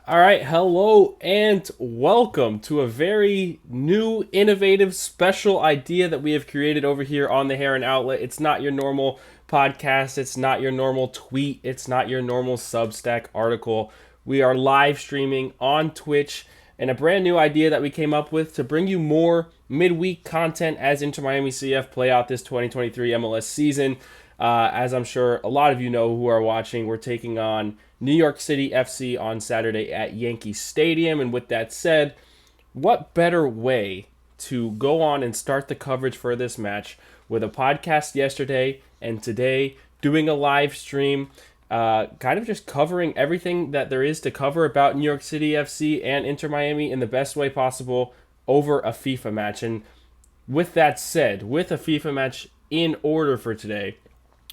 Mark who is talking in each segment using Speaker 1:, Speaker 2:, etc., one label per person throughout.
Speaker 1: All right, hello and welcome to a very new, innovative, special idea that we have created over here on the Heron outlet. It's not your normal podcast, it's not your normal tweet, it's not your normal Substack article. We are live streaming on Twitch, and a brand new idea that we came up with to bring you more midweek content as Inter Miami CF play out this 2023 MLS season. As I'm sure a lot of you know who are watching, we're taking on New York City FC on Saturday at Yankee Stadium. And with that said, what better way to go on and start the coverage for this match with a podcast yesterday and today doing a live stream, kind of just covering everything that there is to cover about New York City FC and Inter Miami in the best way possible over a FIFA match. And with that said, with a FIFA match in order for today,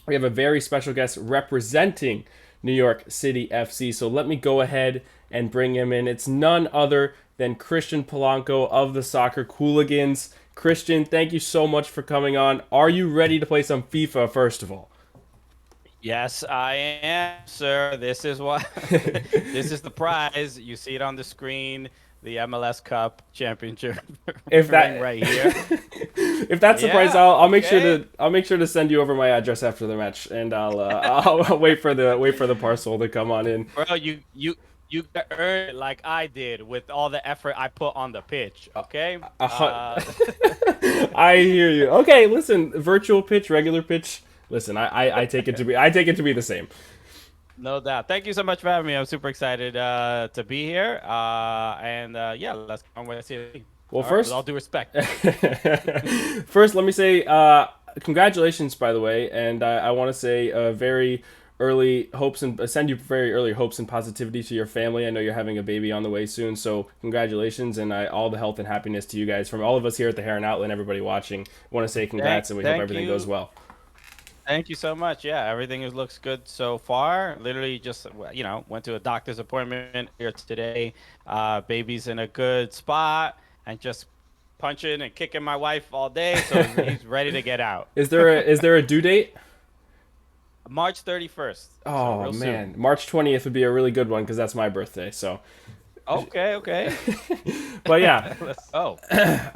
Speaker 1: we have a very special guest representing New York City FC. So let me go ahead and bring him in. It's none other than Christian Polanco of the SoccerCooligans. Christian, thank you so much for coming on. Are you ready to play some FIFA, first of all?
Speaker 2: Yes, I am, sir. This is what this is the prize. You see it on the screen, the MLS Cup championship
Speaker 1: If
Speaker 2: ring
Speaker 1: that
Speaker 2: right here.
Speaker 1: if that's the price,
Speaker 2: Yeah,
Speaker 1: I'll make sure
Speaker 2: okay.
Speaker 1: to send you over my address after the match, and I'll wait for the parcel to come on in.
Speaker 2: Bro, you earned it like I did with all the effort I put on the pitch, okay?
Speaker 1: A I hear you. Okay, listen, virtual pitch, regular pitch. Listen, I take it to be the same.
Speaker 2: No doubt. Thank you so much for having me. I'm super excited to be here. Yeah, let's go on with it.
Speaker 1: Well,
Speaker 2: All right, with
Speaker 1: first,
Speaker 2: all due respect.
Speaker 1: first, let me say congratulations, by the way, and I want to say very early hopes and send you very early hopes and positivity to your family. I know you're having a baby on the way soon, so congratulations and all the health and happiness to you guys from all of us here at the Heron Outlet and everybody watching. I want to say congrats, and we hope
Speaker 2: Thank
Speaker 1: everything goes
Speaker 2: you.
Speaker 1: well.
Speaker 2: Thank you so much. Yeah, everything looks good so far. Literally just, went to a doctor's appointment here today. Baby's in a good spot and just punching and kicking my wife all day. So he's ready to get out.
Speaker 1: Is there a due date?
Speaker 2: March 31st. So
Speaker 1: Oh
Speaker 2: real soon.
Speaker 1: man, March 20th would be a really good one because that's my birthday. So,
Speaker 2: Okay, okay.
Speaker 1: but yeah,
Speaker 2: Let's go.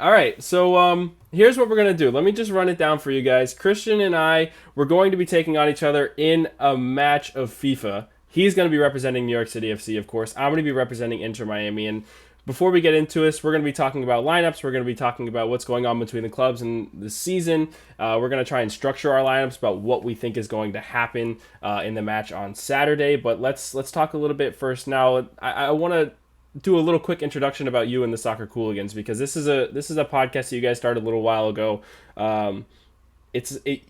Speaker 1: all right, so here's what we're gonna do. Let me just run it down for you guys. Christian and I, we're going to be taking on each other in a match of FIFA. He's going to be representing New York City FC, of course. I'm going to be representing Inter Miami. And before we get into this, we're going to be talking about lineups. We're going to be talking about what's going on between the clubs and the season. We're going to try and structure our lineups about what we think is going to happen in the match on Saturday. But let's talk a little bit first now. I want to do a little quick introduction about you and the SoccerCooligans because this is a podcast that you guys started a little while ago. Um,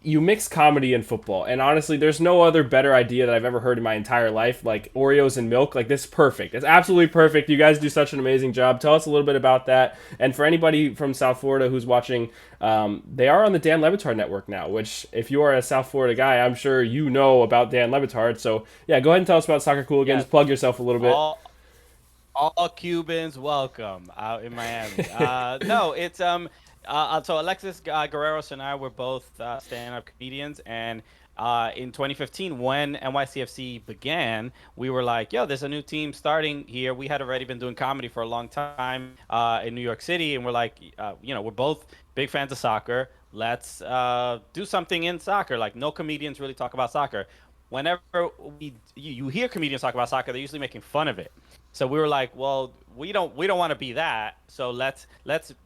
Speaker 1: you mix comedy and football, and honestly, there's no other better idea that I've ever heard in my entire life. Like Oreos and milk, like this is perfect. It's absolutely perfect. You guys do such an amazing job. Tell us a little bit about that. And for anybody from South Florida who's watching, they are on the Dan Levitard network now. Which, if you are a South Florida guy, I'm sure you know about Dan Levitard. So yeah, go ahead and tell us about SoccerCooligans.
Speaker 2: Yes.
Speaker 1: Plug yourself a little bit.
Speaker 2: All all Cubans welcome out in Miami. No, it's so Alexis Guerreros and I were both stand-up comedians, and in 2015, when NYCFC began, we were like, "Yo, there's a new team starting here." We had already been doing comedy for a long time in New York City, and we're like, we're both big fans of soccer. Let's do something in soccer. Like, no comedians really talk about soccer. Whenever you hear comedians talk about soccer, they're usually making fun of it. So we were like, well, we don't want to be that. So let's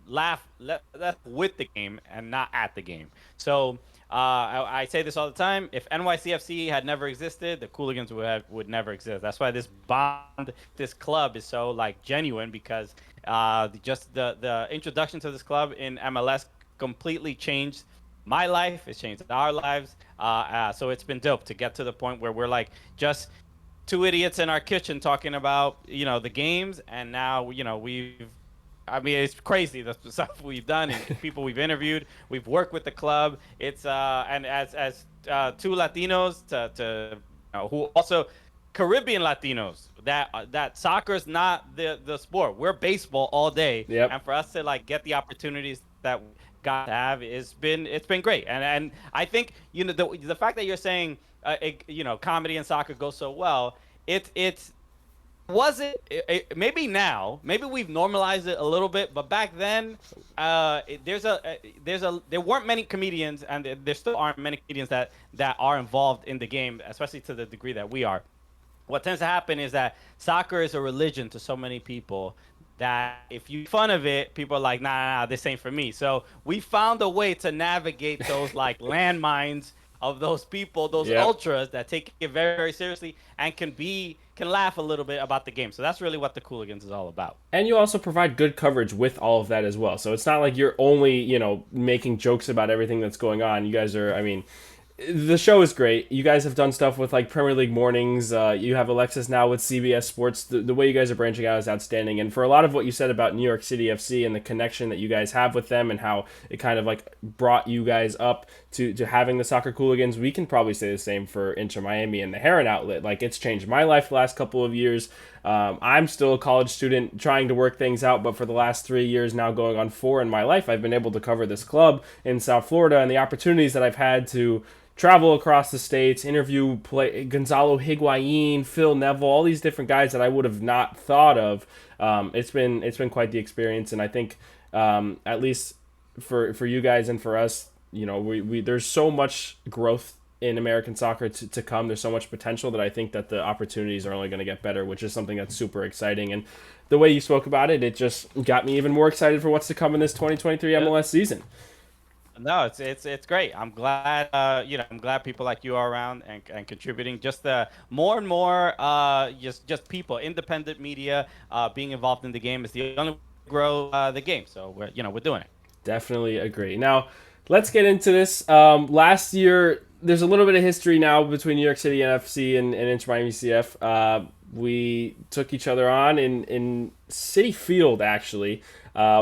Speaker 2: laugh let with the game and not at the game. So I say this all the time. If NYCFC had never existed, the Cooligans would never exist. That's why this bond, this club is so like genuine because just the introduction to this club in MLS completely changed my life. It's changed our lives. So it's been dope to get to the point where we're like just two idiots in our kitchen talking about the games, and now I mean, it's crazy the stuff we've done and people we've interviewed. We've worked with the club. It's and as two Latinos who also Caribbean Latinos, that soccer's not the sport. We're baseball all day,
Speaker 1: Yep.
Speaker 2: and for us to like get the opportunities that we got to have, it's been great. And I think the fact that you're saying comedy and soccer go so well, it's wasn't maybe now maybe we've normalized it a little bit, but back then there weren't many comedians, and there still aren't many comedians that are involved in the game, especially to the degree that we are. What tends to happen is that soccer is a religion to so many people that if you make fun of it, people are like, nah, this ain't for me. So we found a way to navigate those like landmines of those people, those
Speaker 1: Yep.
Speaker 2: ultras that take it very, very seriously and can laugh a little bit about the game. So that's really what the Cooligans is all about.
Speaker 1: And you also provide good coverage with all of that as well. So it's not like you're only, making jokes about everything that's going on. You guys are, I mean, the show is great. You guys have done stuff with like Premier League mornings. You have Alexis now with CBS Sports. The way you guys are branching out is outstanding. And for a lot of what you said about New York City FC and the connection that you guys have with them and how it kind of like brought you guys up to having the SoccerCooligans, we can probably say the same for Inter Miami and the Heron outlet. Like it's changed my life the last couple of years. I'm still a college student trying to work things out, but for the last 3 years, now going on 4 in my life, I've been able to cover this club in South Florida, and the opportunities that I've had to travel across the states, interview Gonzalo Higuain, Phil Neville, all these different guys that I would have not thought of. It's been quite the experience, and I think at least for you guys and for us, we there's so much growth in American soccer to come. There's so much potential that I think that the opportunities are only going to get better, which is something that's super exciting. And the way you spoke about it, it just got me even more excited for what's to come in this 2023 MLS season.
Speaker 2: No, it's great. I'm glad I'm glad people like you are around and contributing. Just the more and more just people, independent media being involved in the game is the only way to grow the game. So we're doing it.
Speaker 1: Definitely agree. Now, let's get into this. Last year, there's a little bit of history now between New York City NFC and Inter Miami CF. We took each other on in City Field, actually.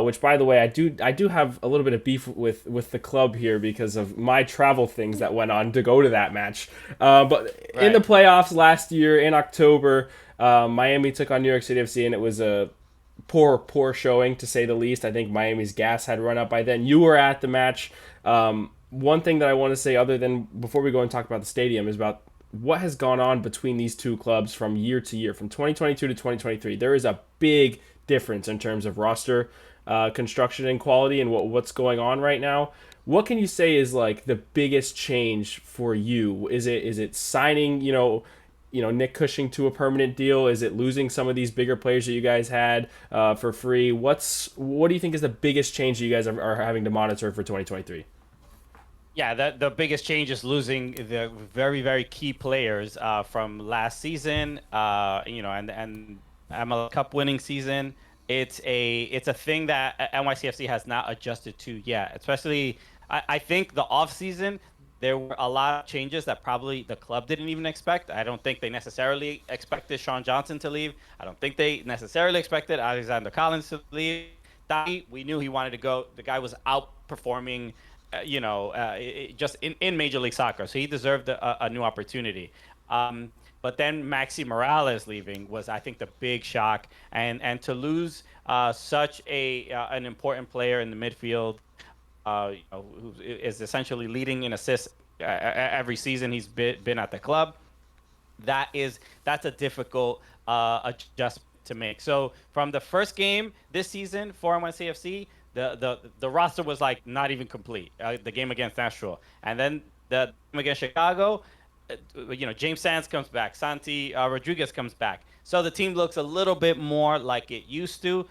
Speaker 1: Which, by the way, I do have a little bit of beef with the club here because of my travel things that went on to go to that match. But in the playoffs last year in October, Miami took on New York City FC, and it was a poor showing, to say the least. I think Miami's gas had run up by then. You were at the match. One thing that I want to say, other than before we go and talk about the stadium, is about what has gone on between these two clubs from year to year, from 2022 to 2023. There is a big difference in terms of roster construction and quality and what's going on right now. What can you say is like the biggest change for you? Is it signing Nick Cushing to a permanent deal? Is it losing some of these bigger players that you guys had for free? What do you think is the biggest change that you guys are having to monitor for 2023?
Speaker 2: Yeah, the biggest change is losing the very, very key players from last season, and MLS Cup winning season. It's a thing that NYCFC has not adjusted to yet. Especially, I think the off season there were a lot of changes that probably the club didn't even expect. I don't think they necessarily expected Sean Johnson to leave. I don't think they necessarily expected Alexander Collins to leave. We knew he wanted to go. The guy was outperforming just in Major League Soccer. So he deserved a new opportunity. But then Maxi Morales leaving was, I think, the big shock. And to lose such an important player in the midfield, who is essentially leading in assists every season he's been at the club, that's a difficult adjustment to make. So from the first game this season for NYCFC, the roster was like not even complete. The game against Nashville, and then the game against Chicago, James Sands comes back, Santi Rodriguez comes back, so the team looks a little bit more like it used to.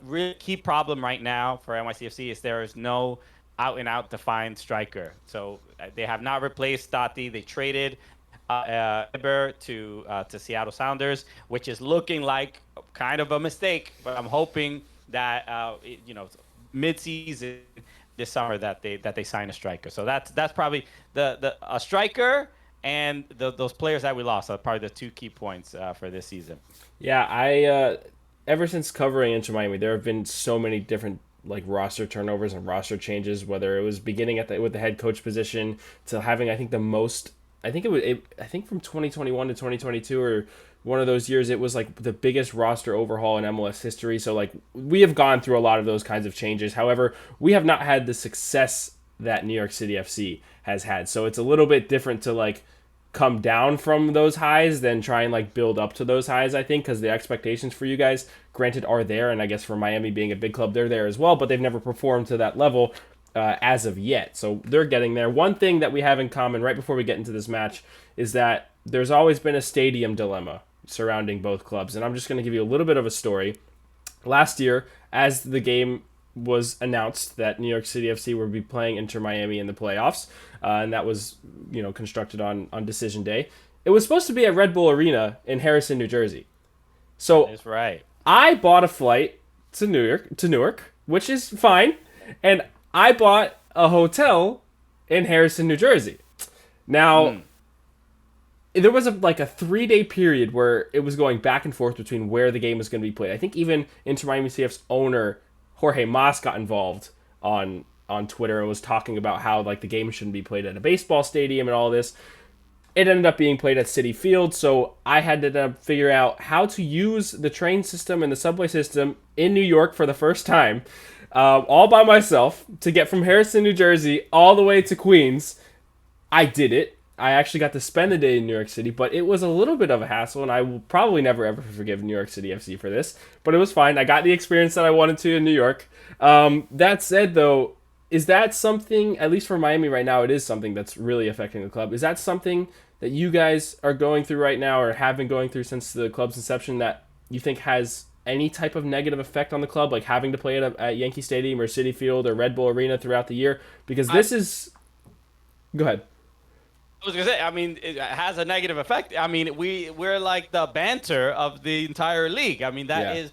Speaker 2: Really key problem right now for NYCFC is there is no out and out defined striker. So they have not replaced Stati. They traded Eber to Seattle Sounders, which is looking like kind of a mistake, but I'm hoping that mid-season this summer that they sign a striker. So that's probably a striker and those players that we lost are probably the two key points for this season.
Speaker 1: Yeah, I ever since covering Inter Miami, there have been so many different like roster turnovers and roster changes. Whether it was beginning with the head coach position to having, I think the most. I think I think from 2021 to 2022 or one of those years, it was like the biggest roster overhaul in MLS history. So like we have gone through a lot of those kinds of changes. However, we have not had the success that New York City FC has had. So it's a little bit different to like come down from those highs than try and like build up to those highs, I think, because the expectations for you guys, granted, are there, and I guess for Miami being a big club, they're there as well, but they've never performed to that level as of yet. So they're getting there. One thing that we have in common right before we get into this match is that there's always been a stadium dilemma surrounding both clubs, and I'm just going to give you a little bit of a story. Last year, as the game was announced that New York City FC would be playing Inter Miami in the playoffs, and that was, constructed on decision day. It was supposed to be at Red Bull Arena in Harrison, New Jersey. So
Speaker 2: That's right.
Speaker 1: I bought a flight to Newark, which is fine, and I bought a hotel in Harrison, New Jersey. Now, there was a 3-day period where it was going back and forth between where the game was going to be played. I think even Inter Miami CF's owner Jorge Mas got involved on Twitter and was talking about how the game shouldn't be played at a baseball stadium and all this. It ended up being played at Citi Field, so I had to figure out how to use the train system and the subway system in New York for the first time, all by myself, to get from Harrison, New Jersey, all the way to Queens. I did it. I actually got to spend the day in New York City, but it was a little bit of a hassle, and I will probably never ever forgive New York City FC for this, but it was fine. I got the experience that I wanted to in New York. That said, though, is that something, at least for Miami right now, it is something that's really affecting the club? Is that something that you guys are going through right now or have been going through since the club's inception that you think has any type of negative effect on the club, like having to play it at Yankee Stadium or Citi Field or Red Bull Arena throughout the year? Because this is... Go ahead.
Speaker 2: I was gonna say, it has a negative effect. We're like the banter of the entire league. That is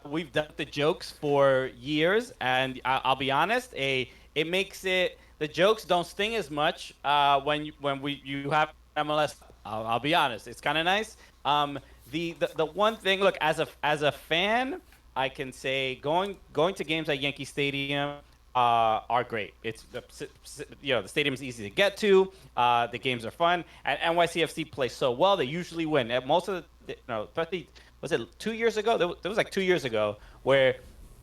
Speaker 2: we've done the jokes for years, and I'll be honest, it makes it, the jokes don't sting as much when you have MLS. I'll be honest, it's kind of nice. The one thing, look, as a fan, I can say going to games at Yankee Stadium are great. It's the stadium is easy to get to. The games are fun, and NYCFC plays so well. They usually win. At most of especially, was it 2 years ago? There was 2 years ago where,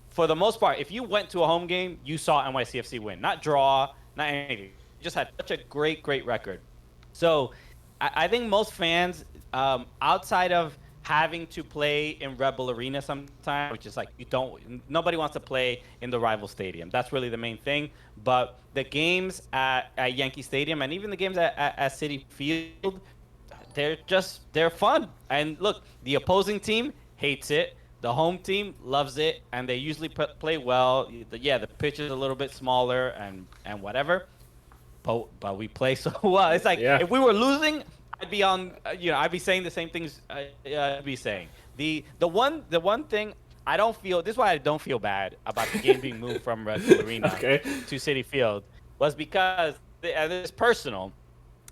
Speaker 2: for the most part, if you went to a home game, you saw NYCFC win, not draw, not anything. You just had such a great record. So I think most fans, outside of having to play in Red Bull Arena sometimes, which is nobody wants to play in the rival stadium. That's really the main thing. But the games at Yankee Stadium and even the games at Citi Field, they're fun. And look, the opposing team hates it. The home team loves it, and they usually play well. The pitch is a little bit smaller and whatever. But we play so well. It's if we were losing, I'd be on, I'd be saying the same things I'd be saying. The one thing I don't feel, this is why I don't feel bad about the game being moved from Red Bull Arena to Citi Field, was because, and it's personal,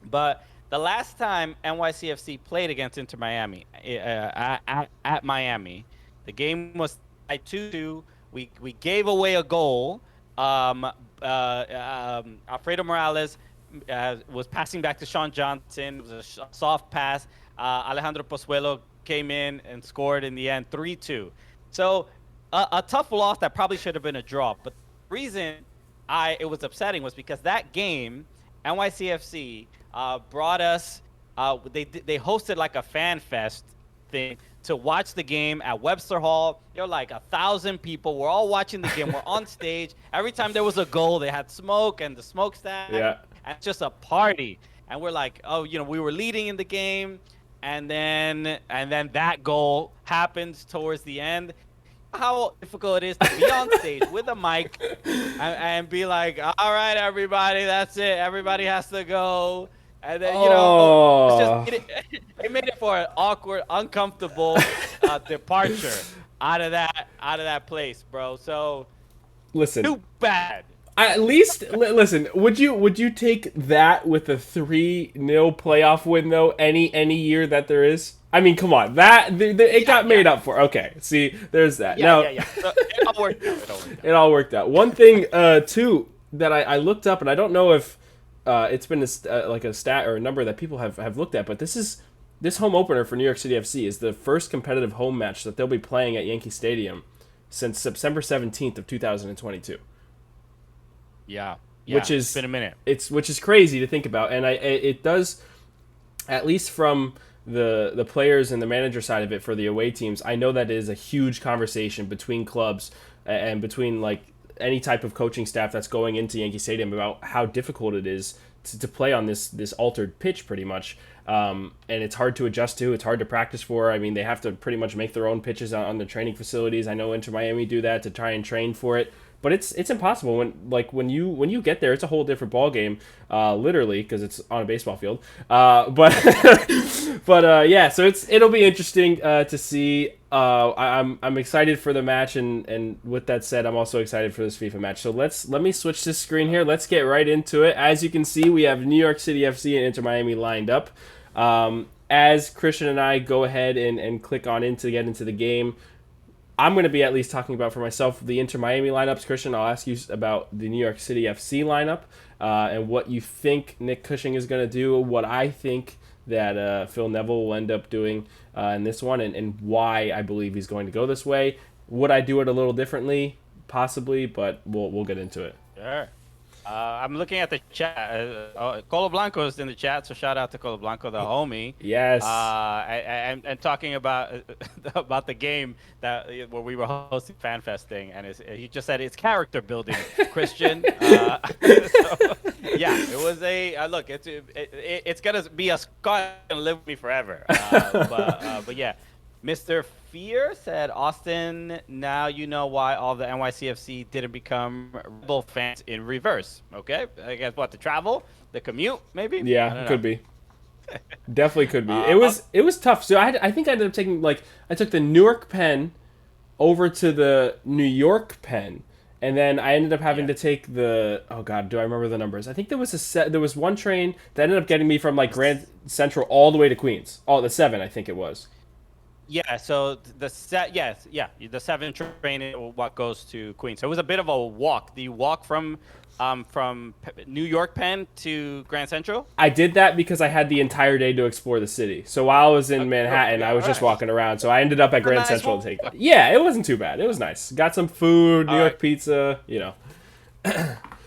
Speaker 2: but the last time NYCFC played against Inter Miami at Miami, the game was 2-2. We gave away a goal. Alfredo Morales was passing back to Sean Johnson. It was a soft pass. Alejandro Pozuelo came in and scored in the end, 3-2. So a tough loss that probably should have been a draw. But the reason it was upsetting was because that game, NYCFC brought us. They hosted a fan fest thing to watch the game at Webster Hall. There were 1,000 people. We're all watching the game. We're on stage. Every time there was a goal, they had smoke and the smokestack.
Speaker 1: Yeah.
Speaker 2: And it's just a party. And we're we were leading in the game, and then that goal happens towards the end. How difficult it is to be on stage with a mic and be like, all right, everybody, that's it. Everybody has to go. And then, it made it for an awkward, uncomfortable departure out of that place, bro. So,
Speaker 1: listen,
Speaker 2: too bad.
Speaker 1: At least, listen, would you take that with a 3-0 playoff win, though, any year that there is? I mean, come on. It got made up for. Okay, see, there's that.
Speaker 2: Yeah. So it all worked out.
Speaker 1: It all worked out. One thing, too, that I looked up, and I don't know if it's been a stat or a number that people have looked at, but this home opener for New York City FC is the first competitive home match that they'll be playing at Yankee Stadium since September 17th of 2022.
Speaker 2: Yeah.
Speaker 1: Which is
Speaker 2: it's been a minute.
Speaker 1: Which is crazy to think about, and it does. at least from the players and the manager side of it for the away teams, I know that is a huge conversation between clubs and between like any type of coaching staff that's going into Yankee Stadium about how difficult it is to play on this altered pitch pretty much. And it's hard to adjust to. It's hard to practice for. I mean, they have to pretty much make their own pitches on the training facilities. I know Inter Miami do that to try and train for it, but it's impossible when you get there. It's a whole different ball game, literally, because it's on a baseball field. But yeah, so it'll be interesting to see. I'm excited for the match, and with that said, I'm also excited for this FIFA match. So let me switch this screen here. Let's get right into it. As you can see, we have New York City FC and Inter Miami lined up. As Christian and I go ahead and click on in to get into the game, I'm going to be at least talking about for myself the Inter Miami lineups. Christian, I'll ask you about the New York City FC lineup and what you think Nick Cushing is going to do, what I think that Phil Neville will end up doing in this one, and why I believe he's going to go this way. Would I do it a little differently? Possibly, but we'll get into it.
Speaker 2: Sure. I'm looking at the chat. Colo Blanco is in the chat, so shout out to Colo Blanco, the homie.
Speaker 1: Yes.
Speaker 2: And talking about about the game where we were hosting FanFest thing, and he just said it's character building, Christian. So, yeah, it was a look. It's gonna be a Scott and live with me forever. But yeah. Mr. Fear said, Austin, now you know why all the NYCFC didn't become Rebel fans in reverse. Okay? I guess what, the travel? The commute, maybe?
Speaker 1: Yeah, could be. Definitely could be. It was tough. So I think I ended up taking, I took the Newark Penn over to the New York Penn. And then I ended up having to take the, oh God, do I remember the numbers? I think there was one train that ended up getting me from Grand Central all the way to Queens. Oh, the 7, I think it was.
Speaker 2: Yeah, so the 7 train is what goes to Queens. So it was a bit of a walk. The walk from New York Penn to Grand Central.
Speaker 1: I did that because I had the entire day to explore the city. So while I was in Manhattan, I was just walking around. So I ended up at Grand Central to take that. Yeah, it wasn't too bad. It was nice. Got some food, New York pizza,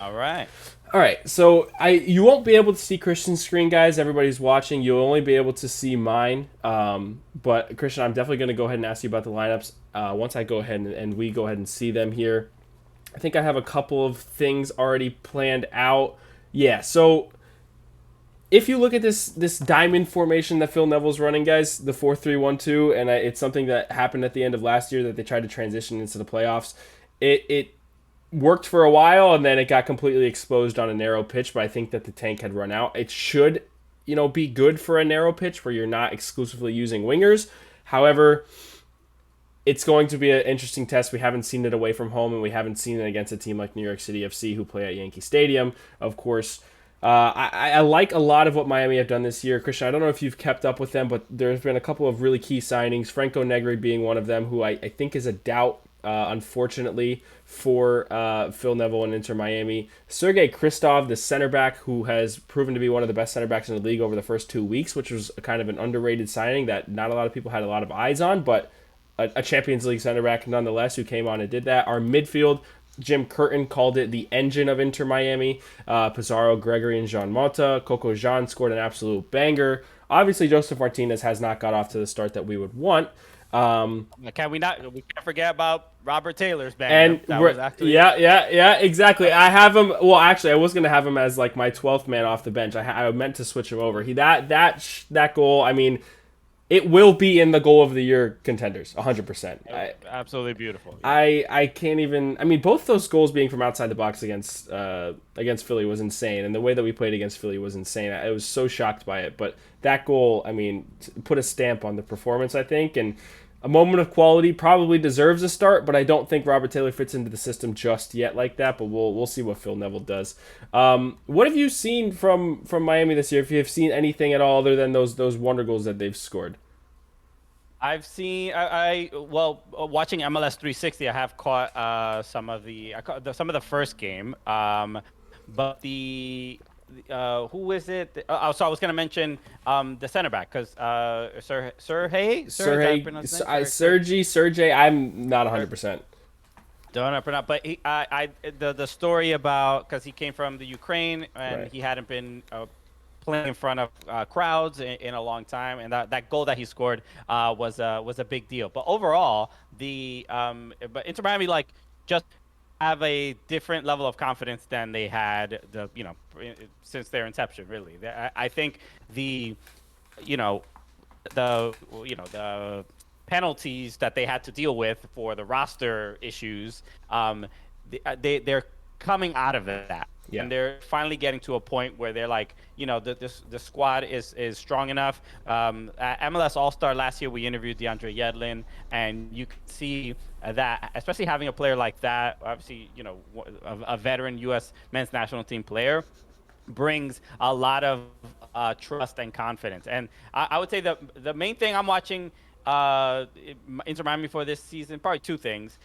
Speaker 2: All right.
Speaker 1: All right, so you won't be able to see Christian's screen, guys. Everybody's watching. You'll only be able to see mine. But Christian, I'm definitely going to go ahead and ask you about the lineups once I go ahead and we go ahead and see them here. I think I have a couple of things already planned out. Yeah, so if you look at this diamond formation that Phil Neville's running, guys, the 4-3-1-2, and it's something that happened at the end of last year that they tried to transition into the playoffs. It worked for a while, and then it got completely exposed on a narrow pitch, but I think that the tank had run out. It should, be good for a narrow pitch where you're not exclusively using wingers. However, it's going to be an interesting test. We haven't seen it away from home, and we haven't seen it against a team like New York City FC who play at Yankee Stadium, of course. I like a lot of what Miami have done this year. Christian, I don't know if you've kept up with them, but there's been a couple of really key signings. Franco Negri being one of them, who I think is a doubt, unfortunately, for Phil Neville and Inter Miami. Sergei Kristov, the center back, who has proven to be one of the best center backs in the league over the first 2 weeks, which was kind of an underrated signing that not a lot of people had a lot of eyes on, but a Champions League center back nonetheless who came on and did that. Our midfield, Jim Curtin called it the engine of Inter Miami. Pizarro, Gregory, and Jean Mota. Coco Jean scored an absolute banger. Obviously, Joseph Martinez has not got off to the start that we would want.
Speaker 2: We can't forget about Robert Taylor's banger.
Speaker 1: Yeah, exactly. I have him. Well, actually, I was gonna have him as my 12th man off the bench. I meant to switch him over. That goal. I mean, it will be in the goal of the year contenders, 100%.
Speaker 2: Absolutely beautiful.
Speaker 1: Yeah. I can't even. I mean, both those goals being from outside the box against Philly was insane, and the way that we played against Philly was insane. I was so shocked by it, but that goal, I mean, put a stamp on the performance, I think, and a moment of quality, probably deserves a start, but I don't think Robert Taylor fits into the system just yet like that, but we'll see what Phil Neville does. What have you seen from Miami this year, if you have seen anything at all other than those wonder goals that they've scored?
Speaker 2: I've seen watching MLS 360. I have caught some of the first game, but who is it? So I was gonna mention the center back because Sergey.
Speaker 1: I'm not 100%.
Speaker 2: Don't pronounce, but the story about, because he came from the Ukraine and he hadn't been playing in front of crowds in a long time, and that goal that he scored was a big deal. But overall, but Inter Miami just have a different level of confidence than they had since their inception. Really, I think the you know the penalties that they had to deal with for the roster issues, they're coming out of that.
Speaker 1: Yeah.
Speaker 2: And they're finally getting to a point where they're like, the squad is strong enough. At MLS All Star last year, we interviewed DeAndre Yedlin, and you can see that, especially having a player like that, obviously, a veteran U.S. men's national team player, brings a lot of trust and confidence. And I would say the main thing I'm watching Inter Miami for this season, probably two things.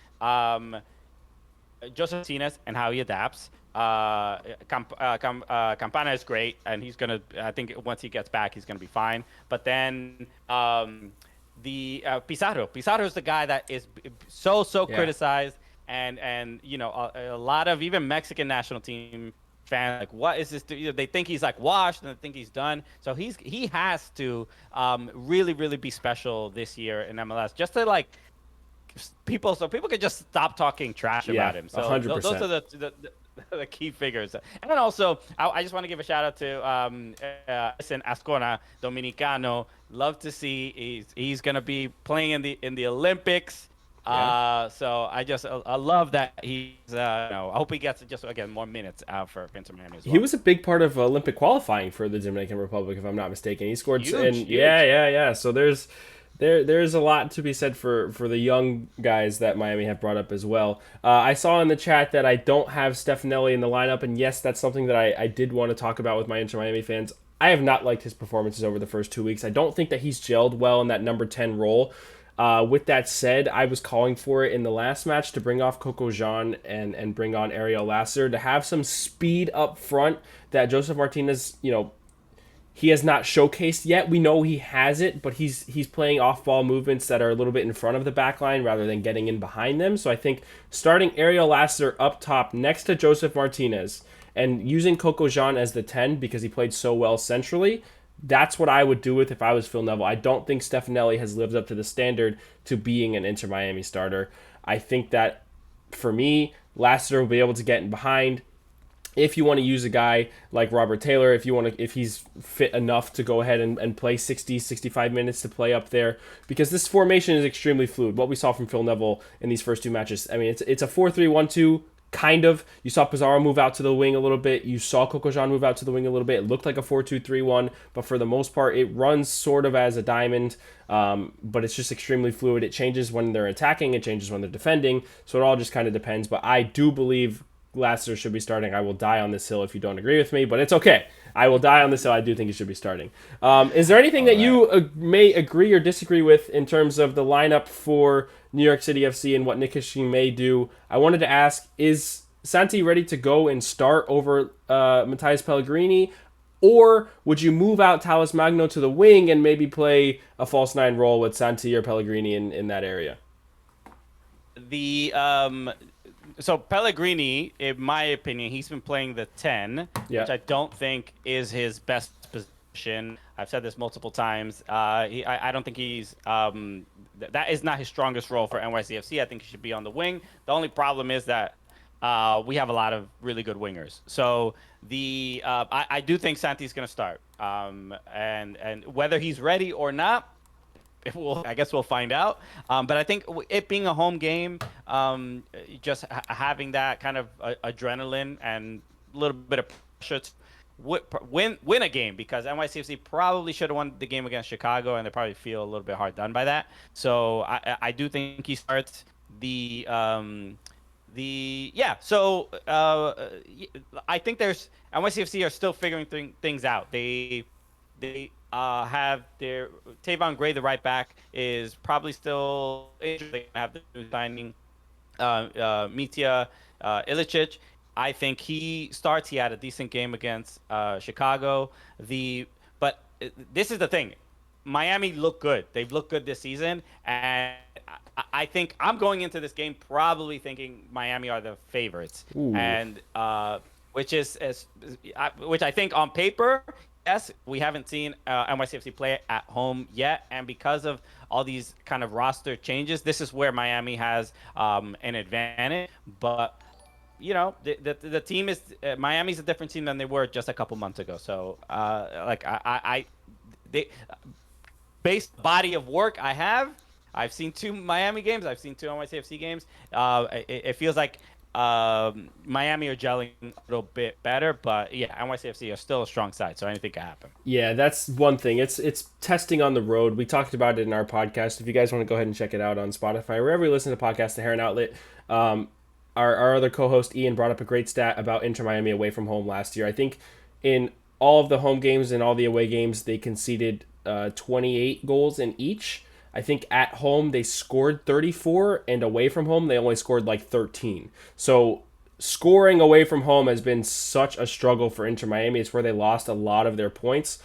Speaker 2: Joseph Martinez and how he adapts. Campana is great, and I think once he gets back, he's gonna be fine. But then Pizarro is the guy that is so criticized, and a lot of even Mexican national team fans like, what is this? They think he's like washed, and they think he's done. So he has to really be special this year in MLS, just to so people could just stop talking trash about him. So
Speaker 1: 100%.
Speaker 2: Those are the key figures. And then also, I just want to give a shout out to Ascona, Dominicano. Love to see he's going to be playing in the Olympics. Yeah. So I love that he's. I hope he gets just again more minutes out for Inter Miami as well.
Speaker 1: He was a big part of Olympic qualifying for the Dominican Republic, if I'm not mistaken. He scored
Speaker 2: huge.
Speaker 1: Yeah. So there's a lot to be said for the young guys that Miami have brought up as well. I saw in the chat that I don't have Stefanelli in the lineup, and yes, that's something that I did want to talk about with my Inter Miami fans. I have not liked his performances over the first 2 weeks. I don't think that he's gelled well in that number 10 role. With that said, I was calling for it in the last match to bring off Coco Jean and bring on Ariel Lasser to have some speed up front that Joseph Martinez, he has not showcased yet. We know he has it, but he's playing off-ball movements that are a little bit in front of the back line rather than getting in behind them. So I think starting Ariel Lasser up top next to Joseph Martinez and using Coco Jean as the 10 because he played so well centrally, that's what I would do with if I was Phil Neville. I don't think Stefanelli has lived up to the standard to being an Inter Miami starter. I think that, for me, Lasser will be able to get in behind. If you want to use a guy like Robert Taylor, if he's fit enough to go ahead and play 60, 65 minutes to play up there, because this formation is extremely fluid. What we saw from Phil Neville in these first two matches, I mean, it's a 4-3-1-2, kind of. You saw Pizarro move out to the wing a little bit. You saw Coco Jean move out to the wing a little bit. It looked like a 4-2-3-1, but for the most part, it runs sort of as a diamond, but it's just extremely fluid. It changes when they're attacking. It changes when they're defending, so it all just kind of depends. But I do believe Lasser should be starting. I will die on this hill if you don't agree with me, but it's okay. I will die on this hill. I do think he should be starting. Is there anything that you may agree or disagree with in terms of the lineup for New York City FC and what Nick Cushing may do? I wanted to ask, is Santi ready to go and start over Matthias Pellegrini, or would you move out Talis Magno to the wing and maybe play a false nine role with Santi or Pellegrini in that area?
Speaker 2: So Pellegrini, in my opinion, he's been playing the 10, which I don't think is his best position. I've said this multiple times. I don't think he's that is not his strongest role for NYCFC. I think he should be on the wing. The only problem is that we have a lot of really good wingers. So I do think Santi's going to start. And whether he's ready or not, I guess we'll find out. But I think it being a home game, just having that kind of adrenaline and a little bit of pressure to win a game, because NYCFC probably should have won the game against Chicago, and they probably feel a little bit hard done by that. So I do think he starts So I think there's NYCFC are still figuring things out. They have their Tavon Gray, the right back, is probably still injured. They have the new signing, Mitya Ilicic. I think he starts. He had a decent game against Chicago. But this is the thing. Miami looked good. They've looked good this season, and I think I'm going into this game probably thinking Miami are the favorites. Ooh. And which I think on paper, yes, we haven't seen NYCFC play at home yet, and because of all these kind of roster changes, this is where Miami has an advantage. But the team is Miami's a different team than they were just a couple months ago. So like they based body of work I've seen 2 Miami games. I've seen 2 NYCFC games. It feels like Miami are gelling a little bit better, but yeah, NYCFC are still a strong side, so anything can happen.
Speaker 1: Yeah, that's one thing. It's testing on the road. We talked about it in our podcast. If you guys want to go ahead and check it out on Spotify, wherever you listen to podcasts, the Heron Outlet. Our other co-host Ian brought up a great stat about Inter Miami away from home last year. I think in all of the home games and all the away games, they conceded 28 goals in each. I think at home they scored 34, and away from home they only scored like 13. So scoring away from home has been such a struggle for Inter Miami. It's where they lost a lot of their points.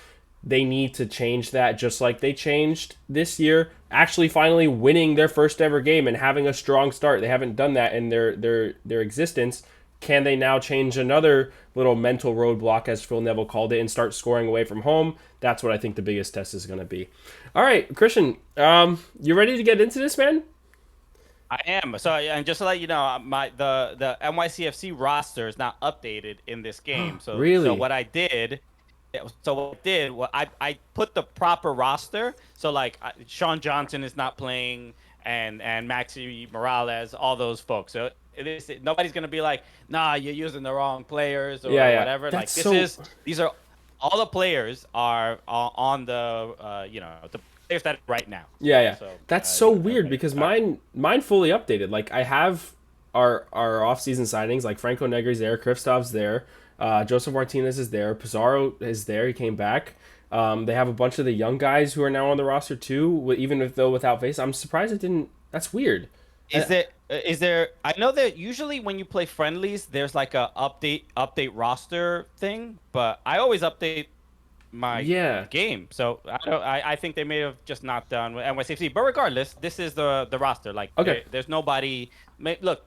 Speaker 1: They need to change that, just like they changed this year, actually finally winning their first ever game and having a strong start. They haven't done that in their existence. Can they now change another little mental roadblock, as Phil Neville called it, and start scoring away from home? That's what I think the biggest test is going to be. All right, Christian, you ready to get into this, man?
Speaker 2: I am. So, and just to let you know, the NYCFC roster is not updated in this game. So,
Speaker 1: really?
Speaker 2: What I did, I put the proper roster. So, like, Sean Johnson is not playing, and Maxi Morales, all those folks. So nobody's gonna be like, nah, you're using the wrong players or whatever.
Speaker 1: That's
Speaker 2: like these are all the players are on the the players that right now.
Speaker 1: Yeah. So, that's so weird because mine fully updated. Like I have our off-season signings, like Franco Negri's there, Kristoff's there, Joseph Martinez is there, Pizarro is there, he came back. They have a bunch of the young guys who are now on the roster too, even though without face. I'm surprised it didn't. That's weird.
Speaker 2: Is there? I know that usually when you play friendlies, there's like a update roster thing, but I always update my game. So I think they may have just not done with NYCFC. But regardless, this is the roster. Like,
Speaker 1: okay,
Speaker 2: there's nobody. Look,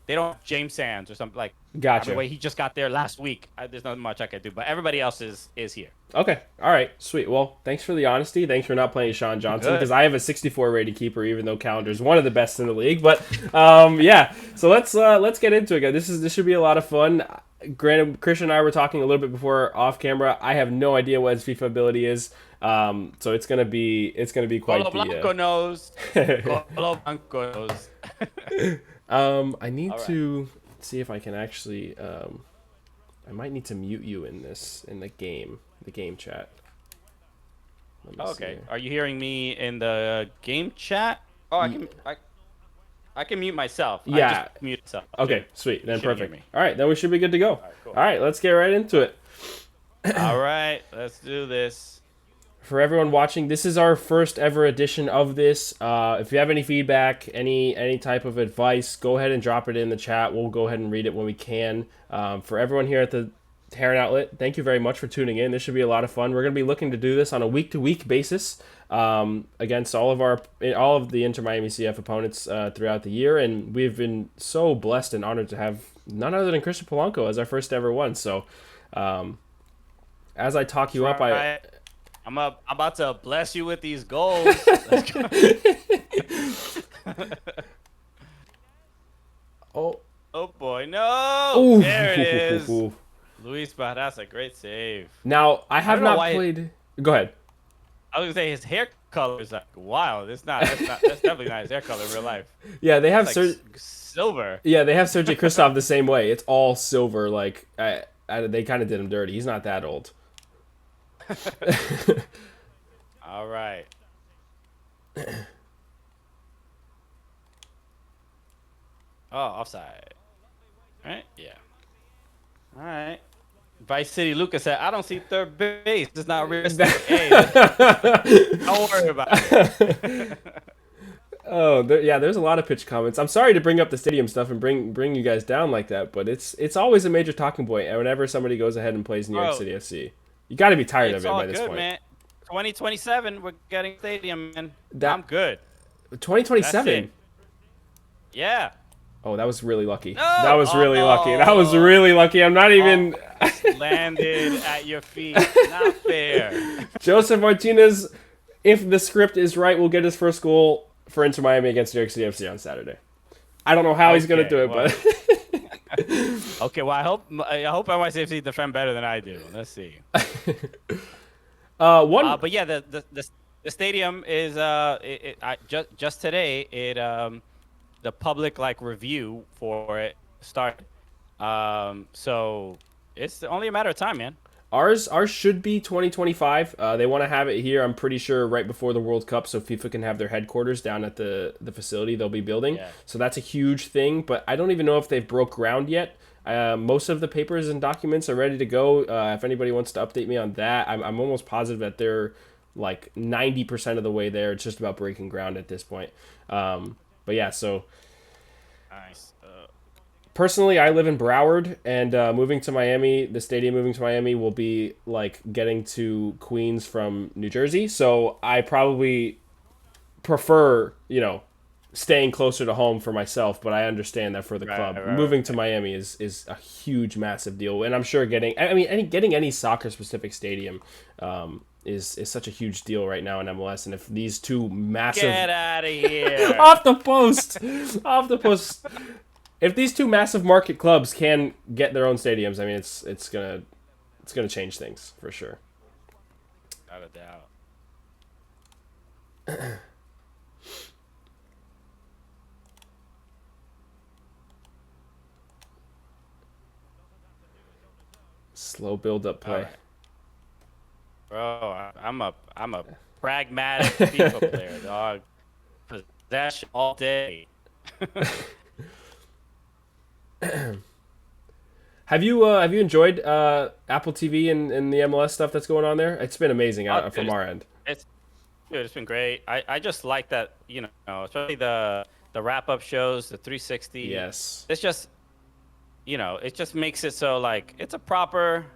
Speaker 2: they don't have James Sands or something like.
Speaker 1: Gotcha.
Speaker 2: By the way, he just got there last week. There's not much I can do, but everybody else is here.
Speaker 1: Okay. All right. Sweet. Well, thanks for the honesty. Thanks for not playing Sean Johnson, because I have a 64 rated keeper, even though Calendar's one of the best in the league. But yeah. So let's get into it, guys. This should be a lot of fun. Granted, Christian and I were talking a little bit before off camera. I have no idea what his FIFA ability is. So it's gonna be quite
Speaker 2: Polanco knows. Polanco knows.
Speaker 1: I need to see if I can actually. I might need to mute you in the game chat.
Speaker 2: Okay. Are you hearing me in the game chat? Oh, I can mute myself.
Speaker 1: Yeah.
Speaker 2: I just mute myself.
Speaker 1: Okay, sweet. Then perfect. All right, then we should be good to go. All right, cool. All right, let's get right into it.
Speaker 2: All right, let's do this.
Speaker 1: For everyone watching, this is our first ever edition of this. If you have any feedback, any type of advice, go ahead and drop it in the chat. We'll go ahead and read it when we can. For everyone here at the Heron Outlet, thank you very much for tuning in. This should be a lot of fun. We're going to be looking to do this on a week-to-week basis against all of the Inter Miami CF opponents throughout the year, and we've been so blessed and honored to have none other than Christian Polanco as our first ever one. So, as I talk you up,
Speaker 2: I'm about to bless you with these goals. Oh boy, no! Ooh. There it is. Luis Barraza, great save.
Speaker 1: Now I have not played. Go ahead.
Speaker 2: I was gonna say his hair color is like wow. That's definitely not his hair color in real life.
Speaker 1: Yeah, they have
Speaker 2: silver.
Speaker 1: Yeah, they have Sergei Kristoff the same way. It's all silver. Like they kind of did him dirty. He's not that old.
Speaker 2: All right. Oh, offside. All right? Yeah. All right. Vice City Lucas said, I don't see third base. It's not realistic. Hey, don't worry about it.
Speaker 1: Oh, there's a lot of pitch comments. I'm sorry to bring up the stadium stuff and bring you guys down like that, but it's always a major talking point whenever somebody goes ahead and plays New York City FC. You got to be tired of it by this point.
Speaker 2: Man. 2027, we're getting stadium, man. I'm good.
Speaker 1: 2027?
Speaker 2: Yeah.
Speaker 1: Oh, that was really lucky.
Speaker 2: No!
Speaker 1: That was really lucky. That was really lucky. I'm not even...
Speaker 2: just landed at your feet. Not fair.
Speaker 1: Joseph Martinez, if the script is right, will get his first goal for Inter Miami against New York City FC on Saturday. I don't know how he's gonna do it,
Speaker 2: well,
Speaker 1: but
Speaker 2: okay. Well, I hope NYCFC defend better than I do. Let's see. But yeah, the stadium is just today the public review for it started. So it's only a matter of time, man.
Speaker 1: Ours should be 2025. They want to have it here, I'm pretty sure, right before the World Cup, so FIFA can have their headquarters down at the facility they'll be building.
Speaker 2: Yeah.
Speaker 1: So that's a huge thing, but I don't even know if they've broke ground yet. Most of the papers and documents are ready to go. If anybody wants to update me on that, I'm almost positive that they're like 90% of the way there. It's just about breaking ground at this point. But yeah, so...
Speaker 2: Nice.
Speaker 1: Personally, I live in Broward, and moving to Miami, the stadium moving to Miami will be like getting to Queens from New Jersey. So I probably prefer, staying closer to home for myself. But I understand that for the club, moving to Miami is a huge, massive deal. And I'm sure getting any soccer specific stadium is such a huge deal right now in MLS. And if these two massive
Speaker 2: Get out of here
Speaker 1: off the post. If these two massive market clubs can get their own stadiums, I mean, it's gonna change things for sure.
Speaker 2: Without a doubt.
Speaker 1: Slow build up play.
Speaker 2: Right. Bro, I'm a pragmatic FIFA player, dog. Possession all day.
Speaker 1: Have you enjoyed Apple TV and the MLS stuff that's going on there? It's been amazing from our end.
Speaker 2: It's been great. I just like that, especially the wrap up shows, the 360.
Speaker 1: Yes.
Speaker 2: It's just, it just makes it so it's a proper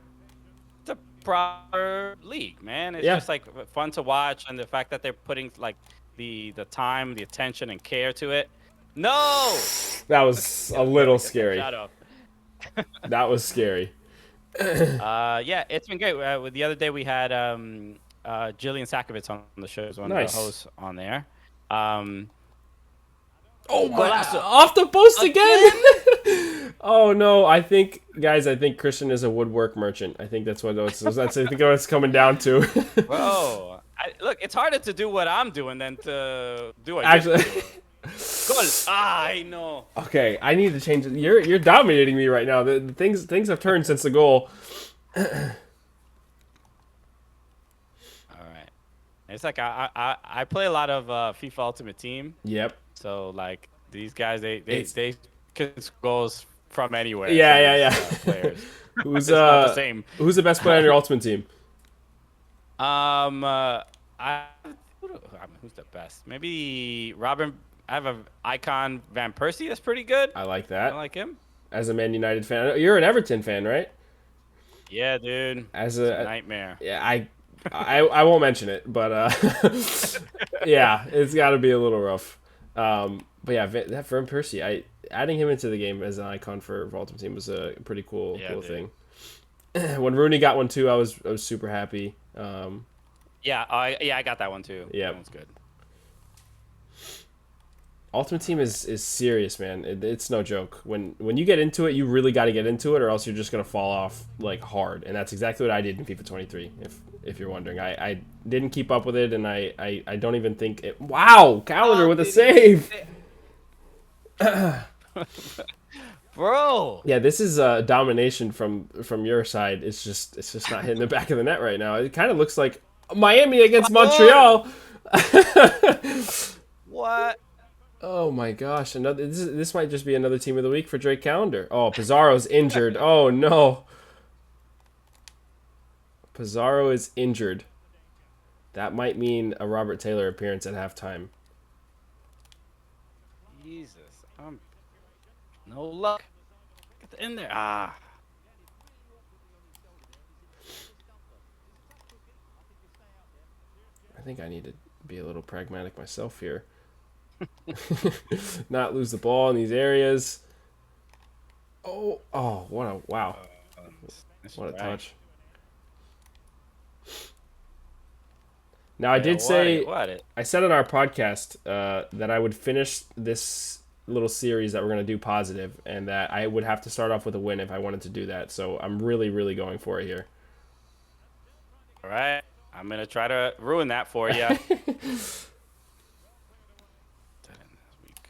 Speaker 2: league, man. It's just fun to watch, and the fact that they're putting the time, the attention, and care to it. No,
Speaker 1: that was a little scary.
Speaker 2: Shut up.
Speaker 1: That was scary.
Speaker 2: Yeah, it's been great. The other day we had Jillian Sakovits on the show, as one of the hosts on there.
Speaker 1: Oh my! Off the post again! Oh no! I think Christian is a woodwork merchant. I think that's what it's coming down to.
Speaker 2: Bro, look, it's harder to do what I'm doing than to do what
Speaker 1: actually.
Speaker 2: Goal. I know.
Speaker 1: Okay, I need to change it. You're dominating me right now. The things have turned since the goal.
Speaker 2: All right. It's I play a lot of FIFA Ultimate Team.
Speaker 1: Yep.
Speaker 2: So these guys they can score goals from anywhere.
Speaker 1: Yeah.
Speaker 2: Players.
Speaker 1: Who's
Speaker 2: not the same.
Speaker 1: Who's the best player on your Ultimate Team?
Speaker 2: Who's the best? Maybe Robin. I have an icon Van Persie that's pretty good.
Speaker 1: I like that.
Speaker 2: I like him.
Speaker 1: As a Man United fan, you're an Everton fan, right?
Speaker 2: Yeah, dude.
Speaker 1: It's
Speaker 2: a nightmare.
Speaker 1: Yeah, I won't mention it, but yeah, it's got to be a little rough. But yeah, that Van Persie, adding him into the game as an icon for Ultimate Team was a pretty cool thing. When Rooney got one too, I was super happy.
Speaker 2: I got that one too.
Speaker 1: Yeah,
Speaker 2: that one's good.
Speaker 1: Ultimate Team is serious, man. It's no joke. When you get into it, you really got to get into it, or else you're just gonna fall off hard. And that's exactly what I did in FIFA 23. If you're wondering, I didn't keep up with it, and I don't even think it. Wow, Callender with a save.
Speaker 2: Bro.
Speaker 1: Yeah, this is domination from your side. It's just not hitting the back of the net right now. It kind of looks like Miami against Montreal.
Speaker 2: What?
Speaker 1: Oh my gosh! This might just be another team of the week for Drake Callender. Oh, Pizarro's injured. Oh no. Pizarro is injured. That might mean a Robert Taylor appearance at halftime.
Speaker 2: Jesus, no luck. Get in there. I
Speaker 1: think I need to be a little pragmatic myself here. Not lose the ball in these areas. Oh, wow. What a
Speaker 2: right.
Speaker 1: touch. Now, I did say, I said on our podcast that I would finish this little series that we're going to do positive, and that I would have to start off with a win if I wanted to do that. So I'm really, really going for it here.
Speaker 2: All right. I'm going to try to ruin that for you.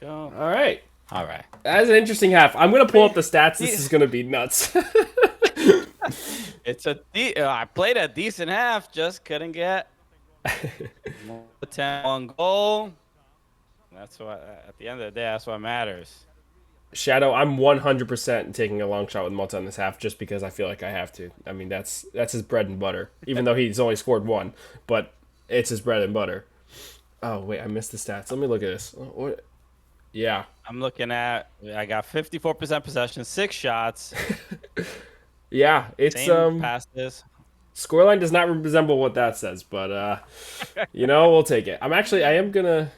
Speaker 2: Go.
Speaker 1: All right.
Speaker 2: All right.
Speaker 1: That's an interesting half. I'm going to pull up the stats. This is going to be nuts.
Speaker 2: I played a decent half, just couldn't get 1 goal. That's what, at the end of the day, that's what matters.
Speaker 1: Shadow, I'm 100% taking a long shot with Mota in this half just because I feel like I have to. I mean, that's his bread and butter, even though he's only scored 1, but it's his bread and butter. Oh, wait, I missed the stats. Let me look at this. What? Yeah.
Speaker 2: I'm looking at, I got 54% possession, 6 shots.
Speaker 1: Yeah, it's
Speaker 2: Same passes.
Speaker 1: Scoreline does not resemble what that says, but we'll take it. I am gonna.